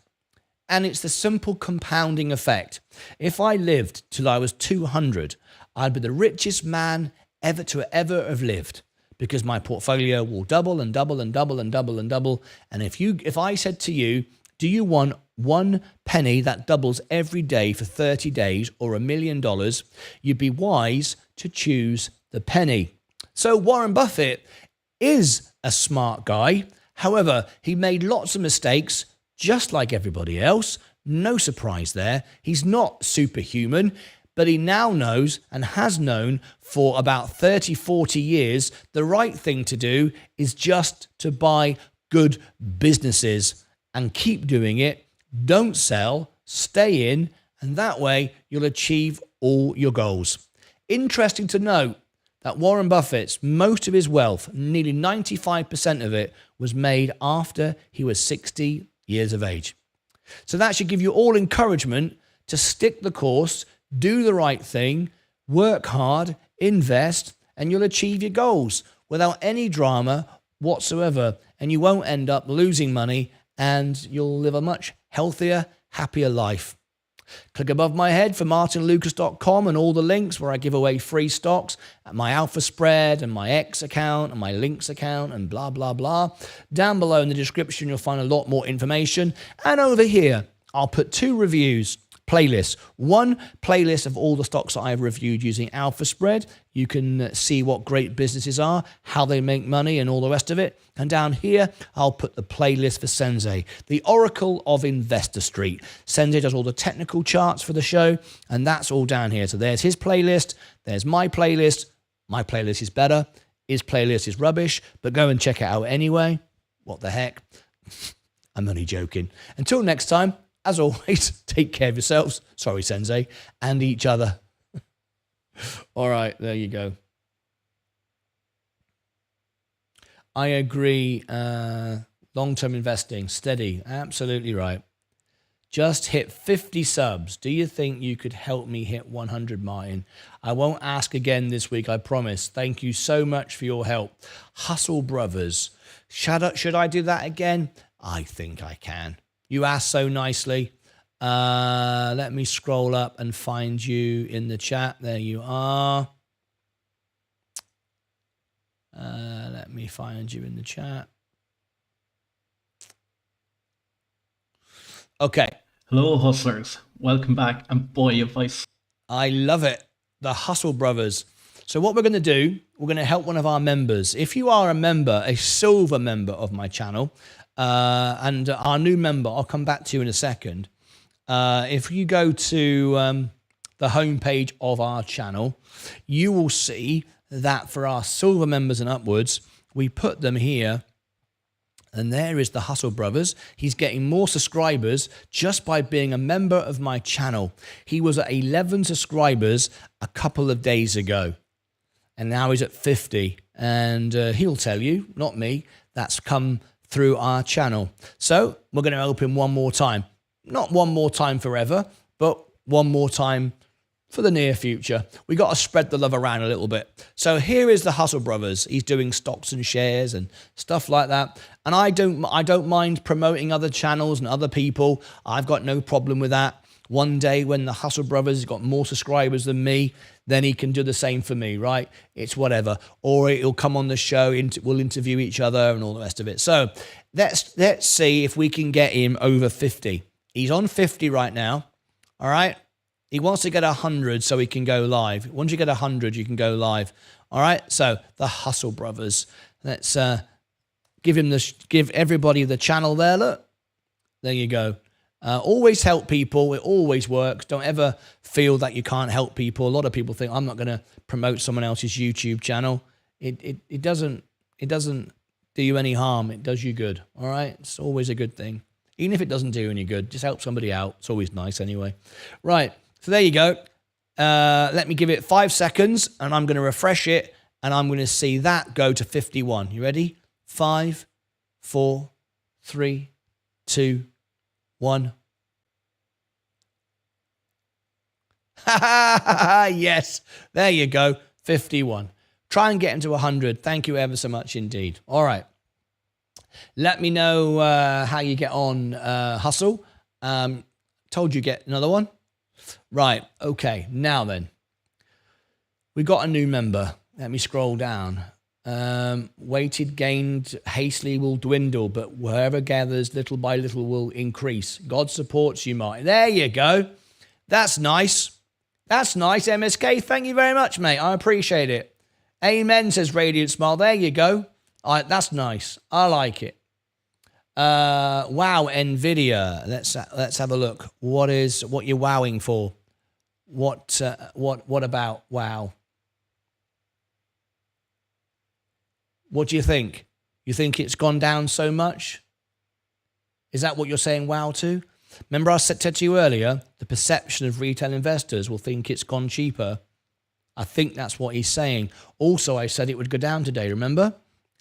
And it's the simple compounding effect. If I lived till I was 200, I'd be the richest man ever to ever have lived, because my portfolio will double and double and double and double and double. And if I said to you, Do you want 1 penny that doubles every day for 30 days or $1 million? You'd be wise to choose the penny. So Warren Buffett is a smart guy. However, he made lots of mistakes, just like everybody else. No surprise there. He's not superhuman, but he now knows and has known for about 30, 40 years, the right thing to do is just to buy good businesses and keep doing it. Don't sell, stay in, and that way you'll achieve all your goals. Interesting to note that Warren Buffett's, most of his wealth, nearly 95% of it, was made after he was 60 years of age. So that should give you all encouragement to stick the course, do the right thing, work hard, invest, and you'll achieve your goals without any drama whatsoever. And you won't end up losing money, and you'll live a much healthier, happier life. Click above my head for martynlucas.com and all the links where I give away free stocks at my Alpha Spread and my X account and my Links account and blah, blah, blah. Down below in the description, you'll find a lot more information. And over here, I'll put 2 reviews. Playlists. 1 playlist of all the stocks that I've reviewed using Alpha Spread. You can see what great businesses are, how they make money, and all the rest of it. And down here, I'll put the playlist for Sensei, the Oracle of Investor Street. Sensei does all the technical charts for the show, and that's all down here. So there's his playlist, there's my playlist. My playlist is better. His playlist is rubbish, but go and check it out anyway. What the heck? I'm only joking. Until next time, as always, take care of yourselves, sorry, Sensei, and each other. All right, there you go. I agree. Long-term investing, steady, absolutely right. Just hit 50 subs. Do you think you could help me hit 100, Martyn? I won't ask again this week, I promise. Thank you so much for your help. Hustle Brothers. Should I do that again? I think I can. You asked so nicely. Let me scroll up and find you in the chat. There you are. Let me find you in the chat. Okay. Hello, hustlers. Welcome back. And boy, advice. I love it. The Hustle Brothers. So what we're going to do, we're going to help one of our members. If you are a member, a silver member of my channel, and our new member, I'll come back to you in a second. If you go to the homepage of our channel, you will see that for our silver members and upwards, we put them here. And there is the Hustle Brothers. He's getting more subscribers just by being a member of my channel. He was at 11 subscribers a couple of days ago. And now he's at 50. And he'll tell you, not me, that's come through our channel. So we're going to help him one more time. Not one more time forever, but one more time for the near future. We got to spread the love around a little bit. So here is the Hustle Brothers. He's doing stocks and shares and stuff like that. And I don't mind promoting other channels and other people. I've got no problem with that. One day when the Hustle Brothers has got more subscribers than me, then he can do the same for me, right? It's whatever. Or he'll come on the show, we'll interview each other and all the rest of it. So let's see if we can get him over 50. He's on 50 right now, all right? He wants to get 100 so he can go live. Once you get 100, you can go live. All right? So the Hustle Brothers. Let's give everybody the channel there. Look. There you go. Always help people. It always works. Don't ever feel that you can't help people. A lot of people think, I'm not going to promote someone else's YouTube channel. It doesn't do you any harm. It does you good. All right? It's always a good thing. Even if it doesn't do you any good, just help somebody out. It's always nice anyway. Right. So there you go. Let me give it 5 seconds, and I'm going to refresh it, and I'm going to see that go to 51. You ready? 5, 4, 3, 2, 1. Yes. There you go. 51. Try and get him to 100. Thank you ever so much indeed. All right. Let me know how you get on, Hustle. Told you get another one. Right, okay, now then. We got a new member. Let me scroll down. Weighted gained hastily will dwindle, but whoever gathers little by little will increase. God supports you, Martyn. There you go. That's nice. That's nice, MSK. Thank you very much, mate. I appreciate it. Amen, says Radiant Smile. There you go. That's nice. I like it. Wow, Nvidia. Let's have a look. What you're wowing for? What about wow? What do you think? You think it's gone down so much? Is that what you're saying wow to? Remember I said to you earlier, the perception of retail investors will think it's gone cheaper. I think that's what he's saying. Also, I said it would go down today, remember?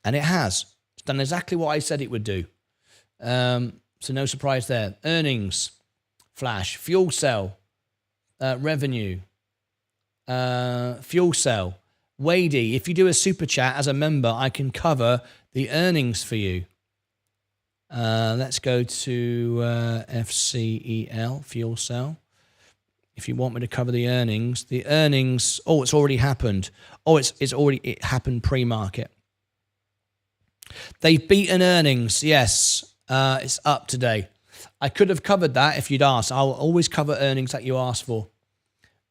And it has. It's done exactly what I said it would do. So no surprise there. Earnings, flash, fuel cell, revenue, fuel cell. Wadey, if you do a super chat as a member, I can cover the earnings for you. Let's go to FCEL, fuel cell. If you want me to cover the earnings, oh, it's already happened. Oh, it happened pre-market. They've beaten earnings, yes. It's up today. I could have covered that if you'd asked. I'll always cover earnings that you asked for.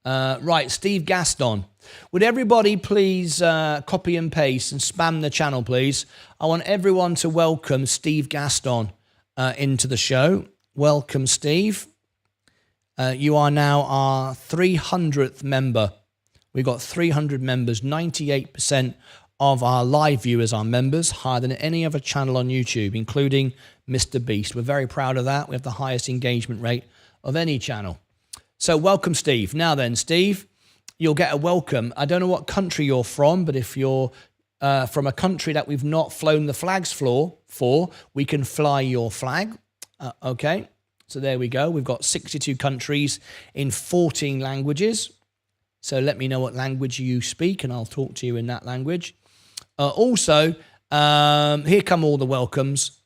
Right, Steve Gaston. Would everybody please copy and paste and spam the channel, please? I want everyone to welcome Steve Gaston into the show. Welcome, Steve. You are now our 300th member. We've got 300 members. 98% of our live viewers are members, higher than any other channel on YouTube, including Mr. Beast. We're very proud of that. We have the highest engagement rate of any channel. So welcome, Steve. Now then, Steve, you'll get a welcome. I don't know what country you're from, but if you're from a country that we've not flown the flags for, we can fly your flag. Okay, so there we go. We've got 62 countries in 14 languages. So let me know what language you speak, and I'll talk to you in that language. Also, here come all the welcomes.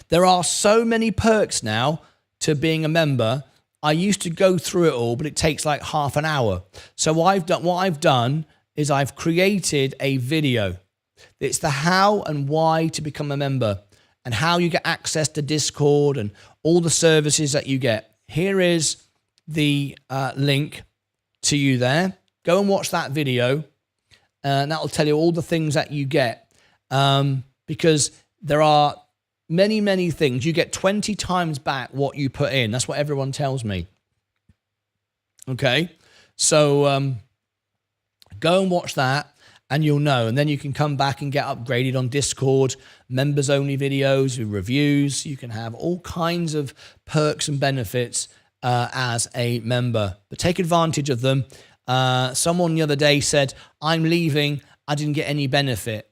There are so many perks now to being a member. I used to go through it all, but it takes like half an hour. So what I've done is I've created a video. It's the how and why to become a member and how you get access to Discord and all the services that you get. Here is the link to you there. Go and watch that video, and that will tell you all the things that you get, because there are many, many things. You get 20 times back what you put in. That's what everyone tells me. Okay, so go and watch that and you'll know. And then you can come back and get upgraded on Discord, members-only videos with reviews. You can have all kinds of perks and benefits as a member. But take advantage of them. Someone the other day said, I'm leaving, I didn't get any benefit.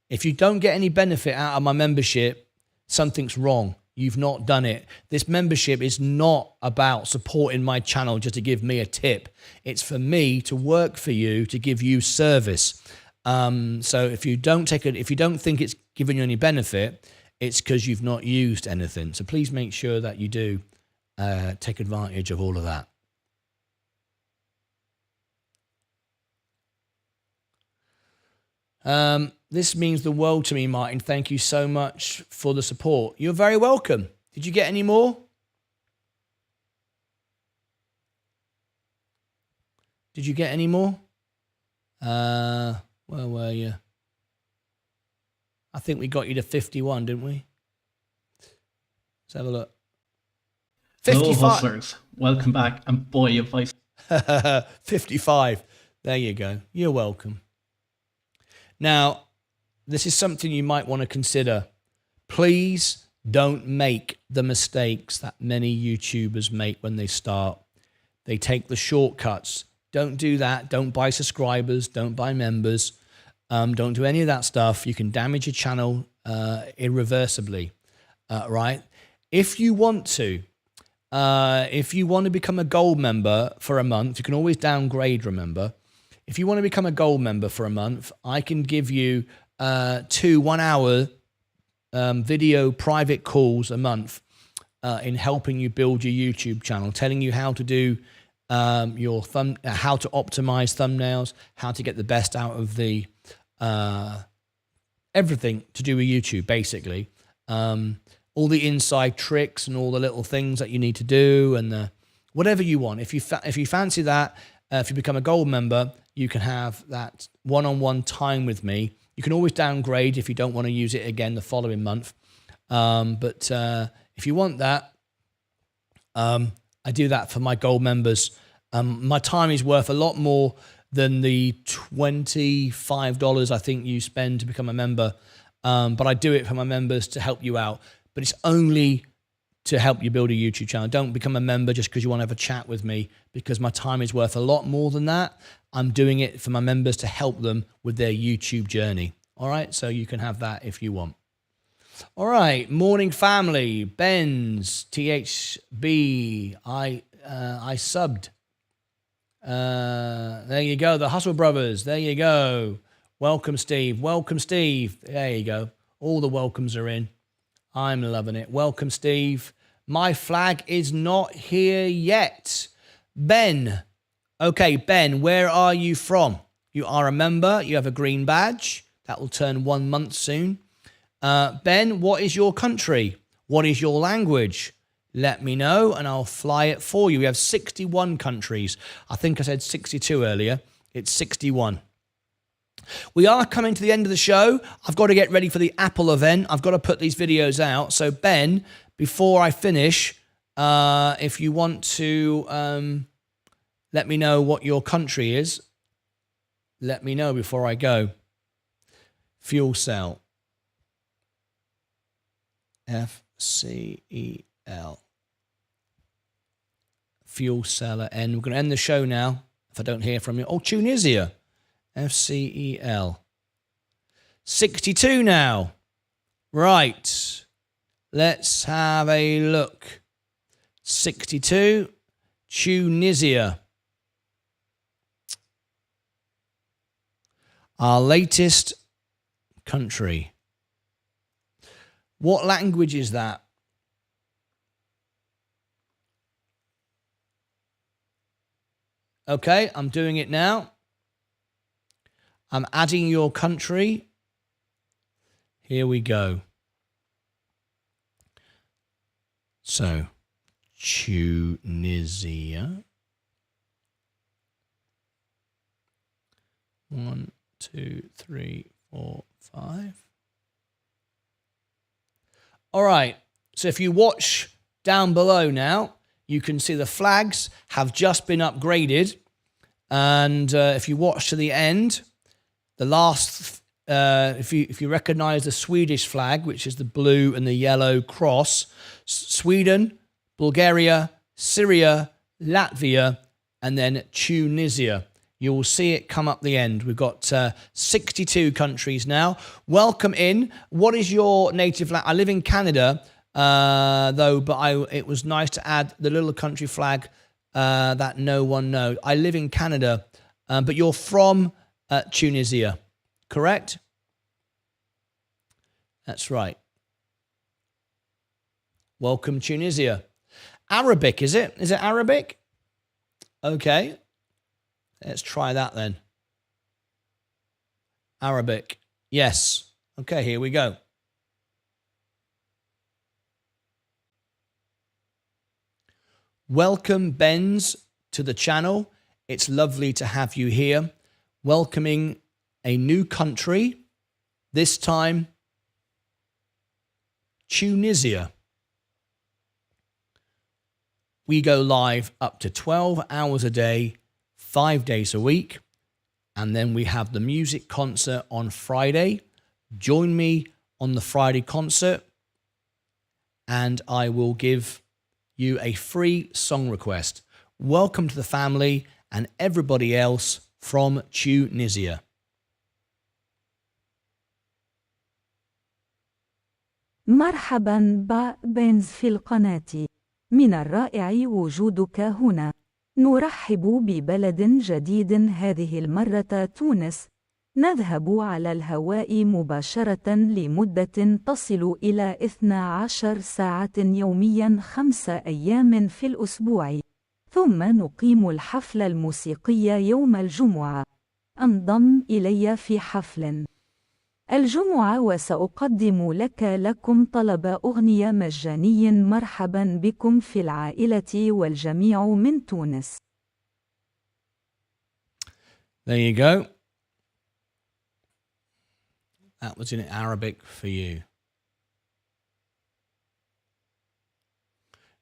If you don't get any benefit out of my membership, something's wrong. You've not done it. This membership is not about supporting my channel just to give me a tip. It's for me to work for you, to give you service. So if you don't think it's giving you any benefit, it's because you've not used anything. So please make sure that you do take advantage of all of that. This means the world to me, Martyn. Thank you so much for the support. You're very welcome. Did you get any more? Did you get any more? Where were you? I think we got you to 51, didn't we? Let's have a look. 55. Hello, hustlers. Welcome back. And boy, if I... 55. There you go. You're welcome. Now, this is something you might want to consider. Please don't make the mistakes that many YouTubers make when they start. They take the shortcuts. Don't do that. Don't buy subscribers. Don't buy members. Don't do any of that stuff. You can damage your channel irreversibly, right? If you want to become a gold member for a month, you can always downgrade, remember. If you want to become a gold member for a month, I can give you 2 1-hour video private calls a month in helping you build your YouTube channel, telling you how to do how to optimize thumbnails, how to get the best out of the everything to do with YouTube, basically. All the inside tricks and all the little things that you need to do, and whatever you want. If you fancy that, if you become a gold member, you can have that one-on-one time with me. You can always downgrade if you don't want to use it again the following month. But if you want that, I do that for my gold members. My time is worth a lot more than the $25 I think you spend to become a member. But I do it for my members to help you out. But it's only to help you build a YouTube channel. Don't become a member just because you want to have a chat with me, because my time is worth a lot more than that. I'm doing it for my members to help them with their YouTube journey. All right, so you can have that if you want. All right, morning family, Benz, THB, I subbed. There you go, the Hustle Brothers, there you go. Welcome, Steve. Welcome, Steve. There you go. All the welcomes are in. I'm loving it. Welcome, Steve. My flag is not here yet. Ben. Okay, Ben, where are you from? You are a member. You have a green badge. That will turn 1 month soon. Ben, what is your country? What is your language? Let me know and I'll fly it for you. We have 61 countries. I think I said 62 earlier. It's 61. We are coming to the end of the show. I've got to get ready for the Apple event. I've got to put these videos out. So Ben, before I finish, if you want to let me know what your country is, let me know before I go. Fuel cell. FCEL. Fuel seller N. We're going to end the show now if I don't hear from you. Oh, Tunisia. FCEL. 62 now. Right. Let's have a look. 62. Tunisia. Our latest country. What language is that? Okay, I'm doing it now. I'm adding your country. Here we go. So, Tunisia. 1, 2, 3, 4, 5. All right. So if you watch down below now, you can see the flags have just been upgraded. And if you watch to the end, the last, if you recognize the Swedish flag, which is the blue and the yellow cross, Sweden, Bulgaria, Syria, Latvia, and then Tunisia. You will see it come up the end. We've got 62 countries now. Welcome in. What is your native language? I live in Canada, though, but it was nice to add the little country flag that no one knows. I live in Canada, but you're from Tunisia, correct? That's right. Welcome, Tunisia. Arabic, is it? Is it Arabic? Okay. Let's try that then. Arabic. Yes. Okay, here we go. Welcome, Benz, to the channel. It's lovely to have you here. Welcoming a new country, this time Tunisia. We go live up to 12 hours a day, 5 days a week, and then we have the music concert on Friday. Join me on the Friday concert, and I will give you a free song request. Welcome to the family and everybody else from Tunisia. مرحبا بنز في القناة. من الرائع وجودك هنا. نرحب ببلد جديد هذه المرة تونس. نذهب على الهواء مباشرة لمدة تصل إلى 12 ساعة يوميا 5 أيام في الأسبوع. ثم نقيم الحفل الموسيقي يوم الجمعة. انضم إلي في حفل. الجمعة وسأقدم لكم طلب أغنية مجاني. مرحبا بكم في العائلة والجميع من تونس. There you go. That was in Arabic for you.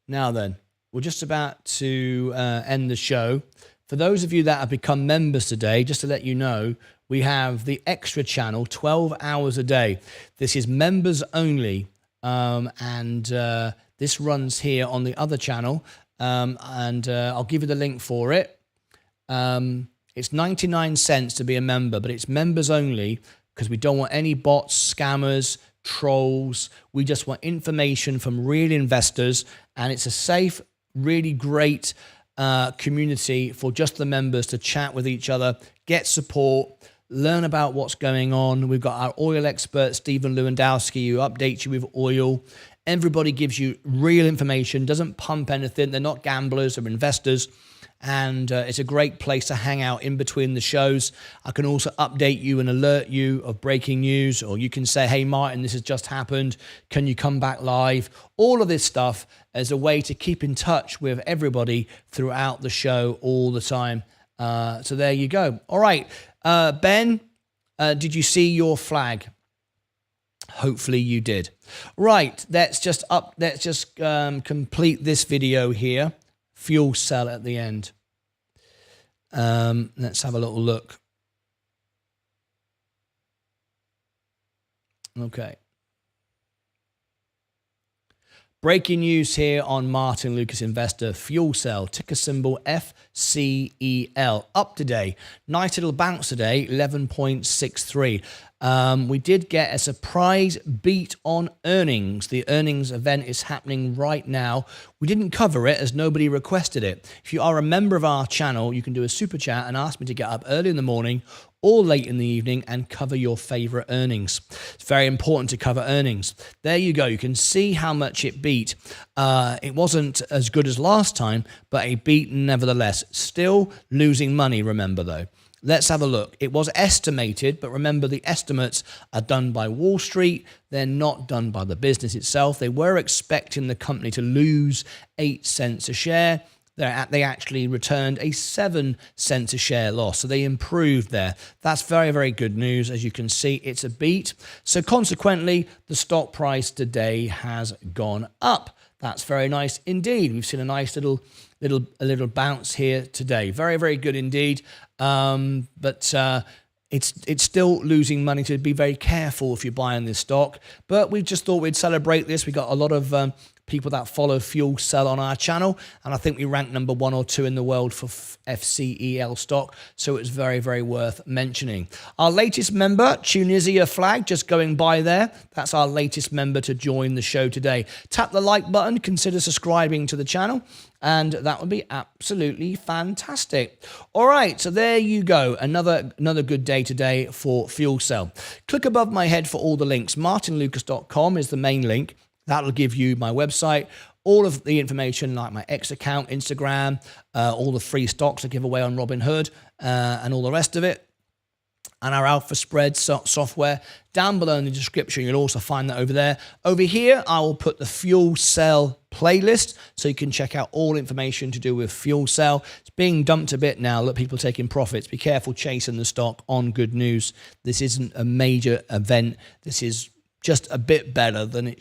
Now then, we're just about to end the show. For those of you that have become members today, just to let you know, we have the extra channel, 12 hours a day. This is members only, and this runs here on the other channel, and I'll give you the link for it. It's 99 cents to be a member, but it's members only because we don't want any bots, scammers, trolls. We just want information from real investors, and it's a safe, really great community for just the members to chat with each other, get support, learn about what's going on. We've got our oil expert, Stephen Lewandowski, who updates you with oil. Everybody gives you real information, doesn't pump anything. They're not gamblers, they're investors. And it's a great place to hang out in between the shows. I can also update you and alert you of breaking news, or you can say, hey, Martin, this has just happened. Can you come back live? All of this stuff as a way to keep in touch with everybody throughout the show all the time. So there you go. All right. Ben, did you see your flag? Hopefully you did. Right. Let's just complete this video here. Fuel cell at the end. Let's have a little look. Okay. Breaking news here on Martyn Lucas Investor Fuel Cell, ticker symbol FCEL. Up today. Nice little bounce today, 11.63. We did get a surprise beat on earnings. The earnings event is happening right now. We didn't cover it as nobody requested it. If you are a member of our channel, you can do a super chat and ask me to get up early in the morning or late in the evening and cover your favorite earnings. It's very important to cover earnings. There you go. You can see how much it beat. It wasn't as good as last time, but a beat nevertheless. Still losing money, remember though. Let's have a look. It was estimated, but remember the estimates are done by Wall Street. They're not done by the business itself. They were expecting the company to lose 8 cents a share. They actually returned a 7 cents a share loss. So they improved there. That's very, very good news. As you can see, it's a beat. So consequently, the stock price today has gone up. That's very nice indeed. We've seen a nice little bounce here today. Very, very good indeed. But it's still losing money, to be very careful if you're buying this stock. But we just thought we'd celebrate this. We got a lot of people that follow Fuel Cell on our channel, and I think we ranked number 1 or 2 in the world for FCEL stock, so it's very, very worth mentioning. Our latest member, Tunisia flag, just going by there. That's our latest member to join the show today. Tap the like button, consider subscribing to the channel, and that would be absolutely fantastic. All right, so there you go. Another good day today for Fuel Cell. Click above my head for all the links. martynlucas.com is the main link. That'll give you my website, all of the information like my X account, Instagram, all the free stocks I give away on Robinhood, and all the rest of it. And our Alpha Spread software. Down below in the description, you'll also find that over there. Over here, I will put the Fuel Cell playlist, so you can check out all information to do with Fuel Cell. It's being dumped a bit now. Look, people taking profits. Be careful chasing the stock on good news. This isn't a major event. This is just a bit better than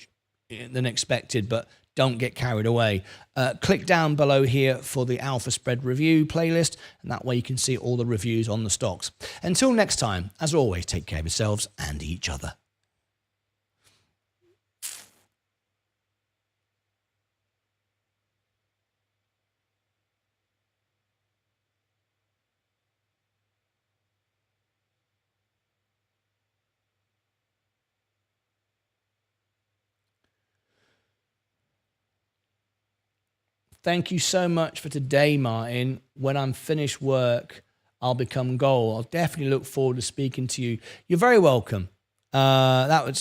expected, but don't get carried away. Click down below here for the Alpha Spread review playlist, and that way you can see all the reviews on the stocks. Until next time, as always, take care of yourselves and each other. Thank you so much for today, Martin. When I'm finished work, I'll become gold. I'll definitely look forward to speaking to you. You're very welcome. I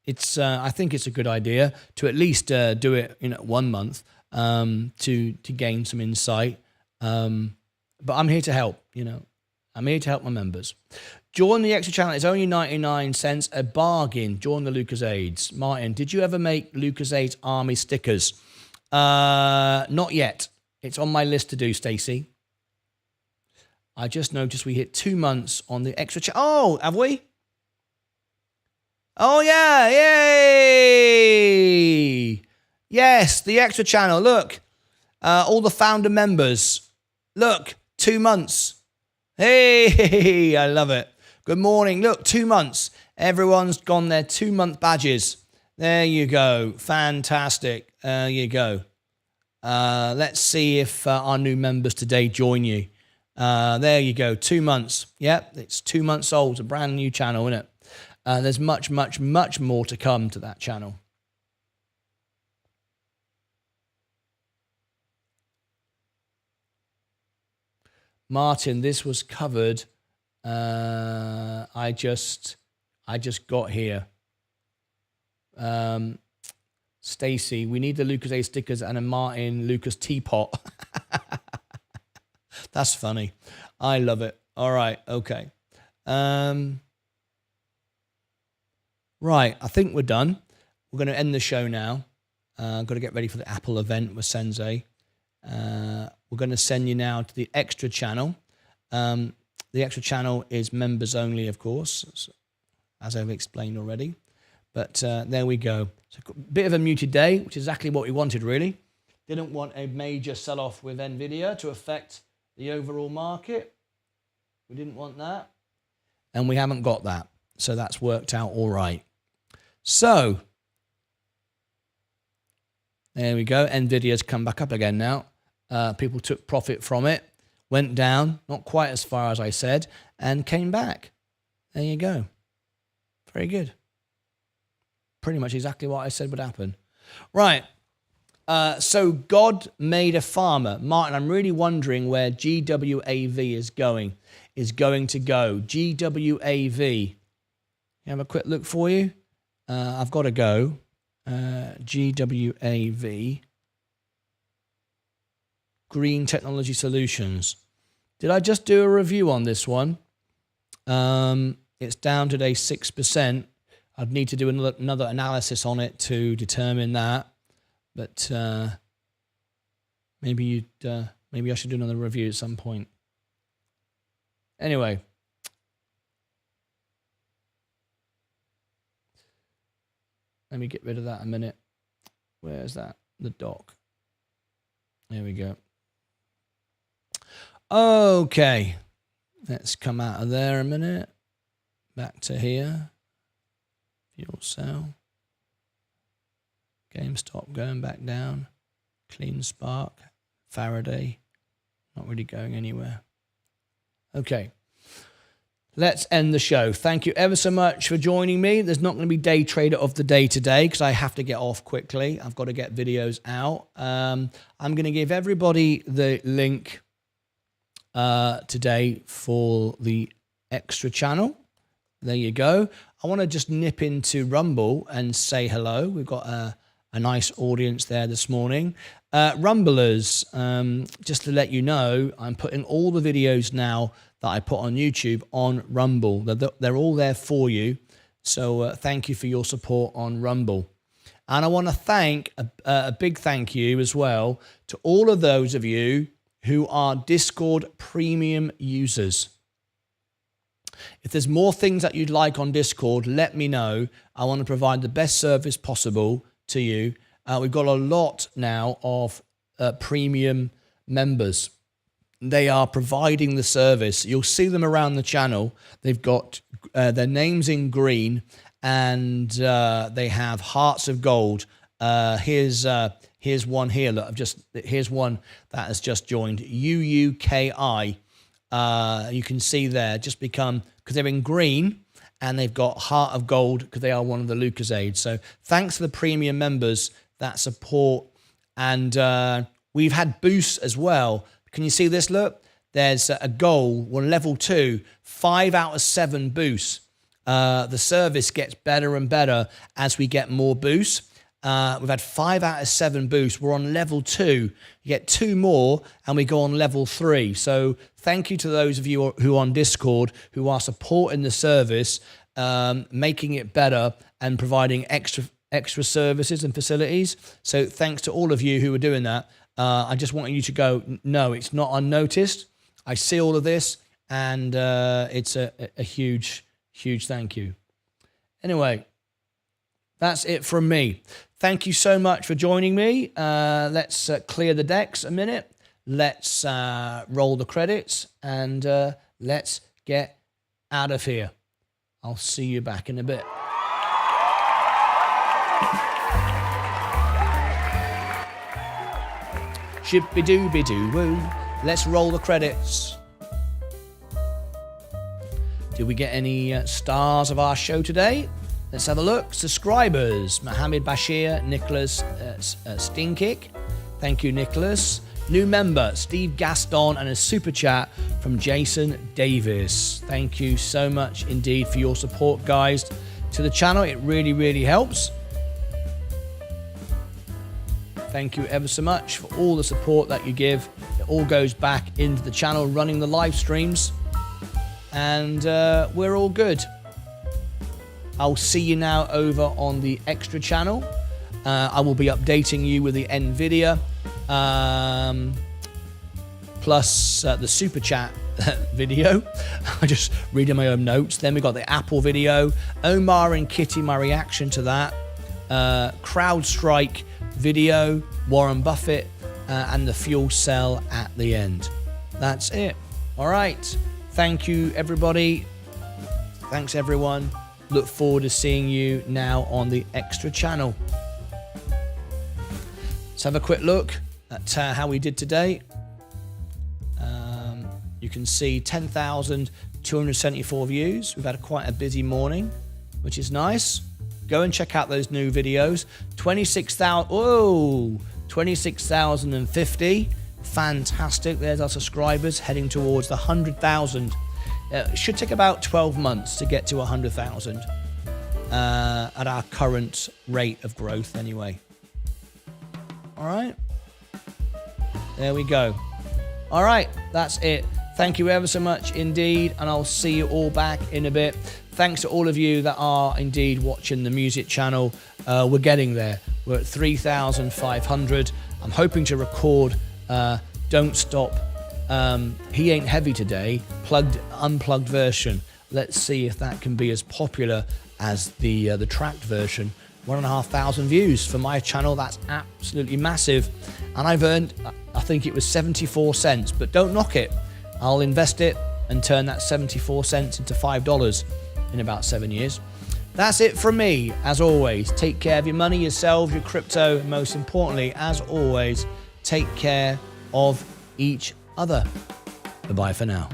think it's a good idea to at least do it in 1 month to gain some insight. But I'm here to help. I'm here to help my members. Join the extra channel. It's only 99 cents, a bargain. Join the Lucasades. Martin, did you ever make Lucasades Army stickers? Not yet. It's on my list to do, Stacey. I just noticed we hit 2 months on the extra channel. Oh, have we? Oh, yeah. Yay. Yes, the extra channel. Look, all the founder members. Look, 2 months. Hey, I love it. Good morning. Look, 2 months. Everyone's gone their 2-month badges. There you go. Fantastic. There you go. Let's see if our new members today join you. There you go. 2 months. Yep, it's 2 months old. It's a brand new channel, isn't it? There's much more to come to that channel. Martin, this was covered. I just got here. Stacy, we need the Lucas A stickers and a Martyn Lucas teapot. That's funny. I love it. All right. Okay. Right. I think we're done. We're going to end the show now. Got to get ready for the Apple event with Sensei. We're going to send you now to the extra channel. The extra channel is members only, of course, as I've explained already. But there we go. So a bit of a muted day, which is exactly what we wanted, really. Didn't want a major sell-off with NVIDIA to affect the overall market. We didn't want that. And we haven't got that. So that's worked out all right. So there we go. NVIDIA's come back up again now. People took profit from it, went down, not quite as far as I said, and came back. There you go. Very good. Pretty much exactly what I said would happen. Right. So God made a farmer. Martin, I'm really wondering where GWAV is going to go. GWAV. Have a quick look for you. I've got to go. GWAV. Green Technology Solutions. Did I just do a review on this one? It's down today 6%. I'd need to do another analysis on it to determine that. But maybe I should do another review at some point. Anyway. Let me get rid of that a minute. Where's that? The doc. There we go. Okay. Let's come out of there a minute. Back to here. Fuel cell. GameStop going back down. Clean Spark. Faraday. Not really going anywhere. Okay. Let's end the show. Thank you ever so much for joining me. There's not going to be day trader of the day today because I have to get off quickly. I've got to get videos out. I'm going to give everybody the link today for the extra channel. There you go. I want to just nip into Rumble and say hello. We've got a nice audience there this morning. Rumblers, just to let you know, I'm putting all the videos now that I put on YouTube on Rumble. They're all there for you. So thank you for your support on Rumble. And I want to thank, a big thank you as well to all of those of you who are Discord premium users. If there's more things that you'd like on Discord, let me know. I want to provide the best service possible to you. We've got a lot now of premium members. They are providing the service. You'll see them around the channel. They've got their names in green and they have hearts of gold. Here's one here. Look, here's one that has just joined. UUKI. You can see there, just become, because they're in green and they've got heart of gold because they are one of the Lucasades. So thanks to the premium members that support. And we've had boosts as well. Can you see this? Look, there's a goal, level 2, 5 out of 7 boosts. The service gets better and better as we get more boosts. We've had 5 out of 7 boosts. We're on level 2. You get 2 more and we go on level 3. So thank you to those of you who are on Discord who are supporting the service, making it better and providing extra services and facilities. So thanks to all of you who are doing that. I just want you to go, no, it's not unnoticed. I see all of this and it's a huge, huge thank you. Anyway, that's it from me. Thank you so much for joining me. Let's clear the decks a minute. Let's roll the credits and let's get out of here. I'll see you back in a bit. Shippy-dooby-doo-woo. Let's roll the credits. Did we get any stars of our show today? Let's have a look. Subscribers, Mohammed Bashir, Nicholas Stinkick. Thank you, Nicholas. New member, Steve Gaston, and a super chat from Jason Davis. Thank you so much indeed for your support, guys, to the channel. It really, really helps. Thank you ever so much for all the support that you give. It all goes back into the channel, running the live streams. And we're all good. I'll see you now over on the extra channel. I will be updating you with the NVIDIA, plus the super chat video. I just reading my own notes. Then we got the Apple video, Omar and Kitty, my reaction to that, CrowdStrike video, Warren Buffett, and the fuel cell at the end. That's it. All right. Thank you, everybody. Thanks, everyone. Look forward to seeing you now on the extra channel. Let's have a quick look at how we did today. You can see 10,274 views. We've had quite a busy morning, which is nice. Go and check out those new videos. 26,050. Fantastic. There's our subscribers heading towards the 100,000. It should take about 12 months to get to 100,000 at our current rate of growth anyway. All right. There we go. All right. That's it. Thank you ever so much indeed. And I'll see you all back in a bit. Thanks to all of you that are indeed watching the music channel. We're getting there. We're at 3,500. I'm hoping to record Don't Stop. He Ain't Heavy today, unplugged version. Let's see if that can be as popular as the tracked version. 1,500 views for my channel. That's absolutely massive. And I've earned, I think it was 74 cents, but don't knock it. I'll invest it and turn that 74 cents into $5 in about 7 years. That's it from me. As always, take care of your money, yourselves, your crypto, and most importantly, as always, take care of each other. Bye-bye for now.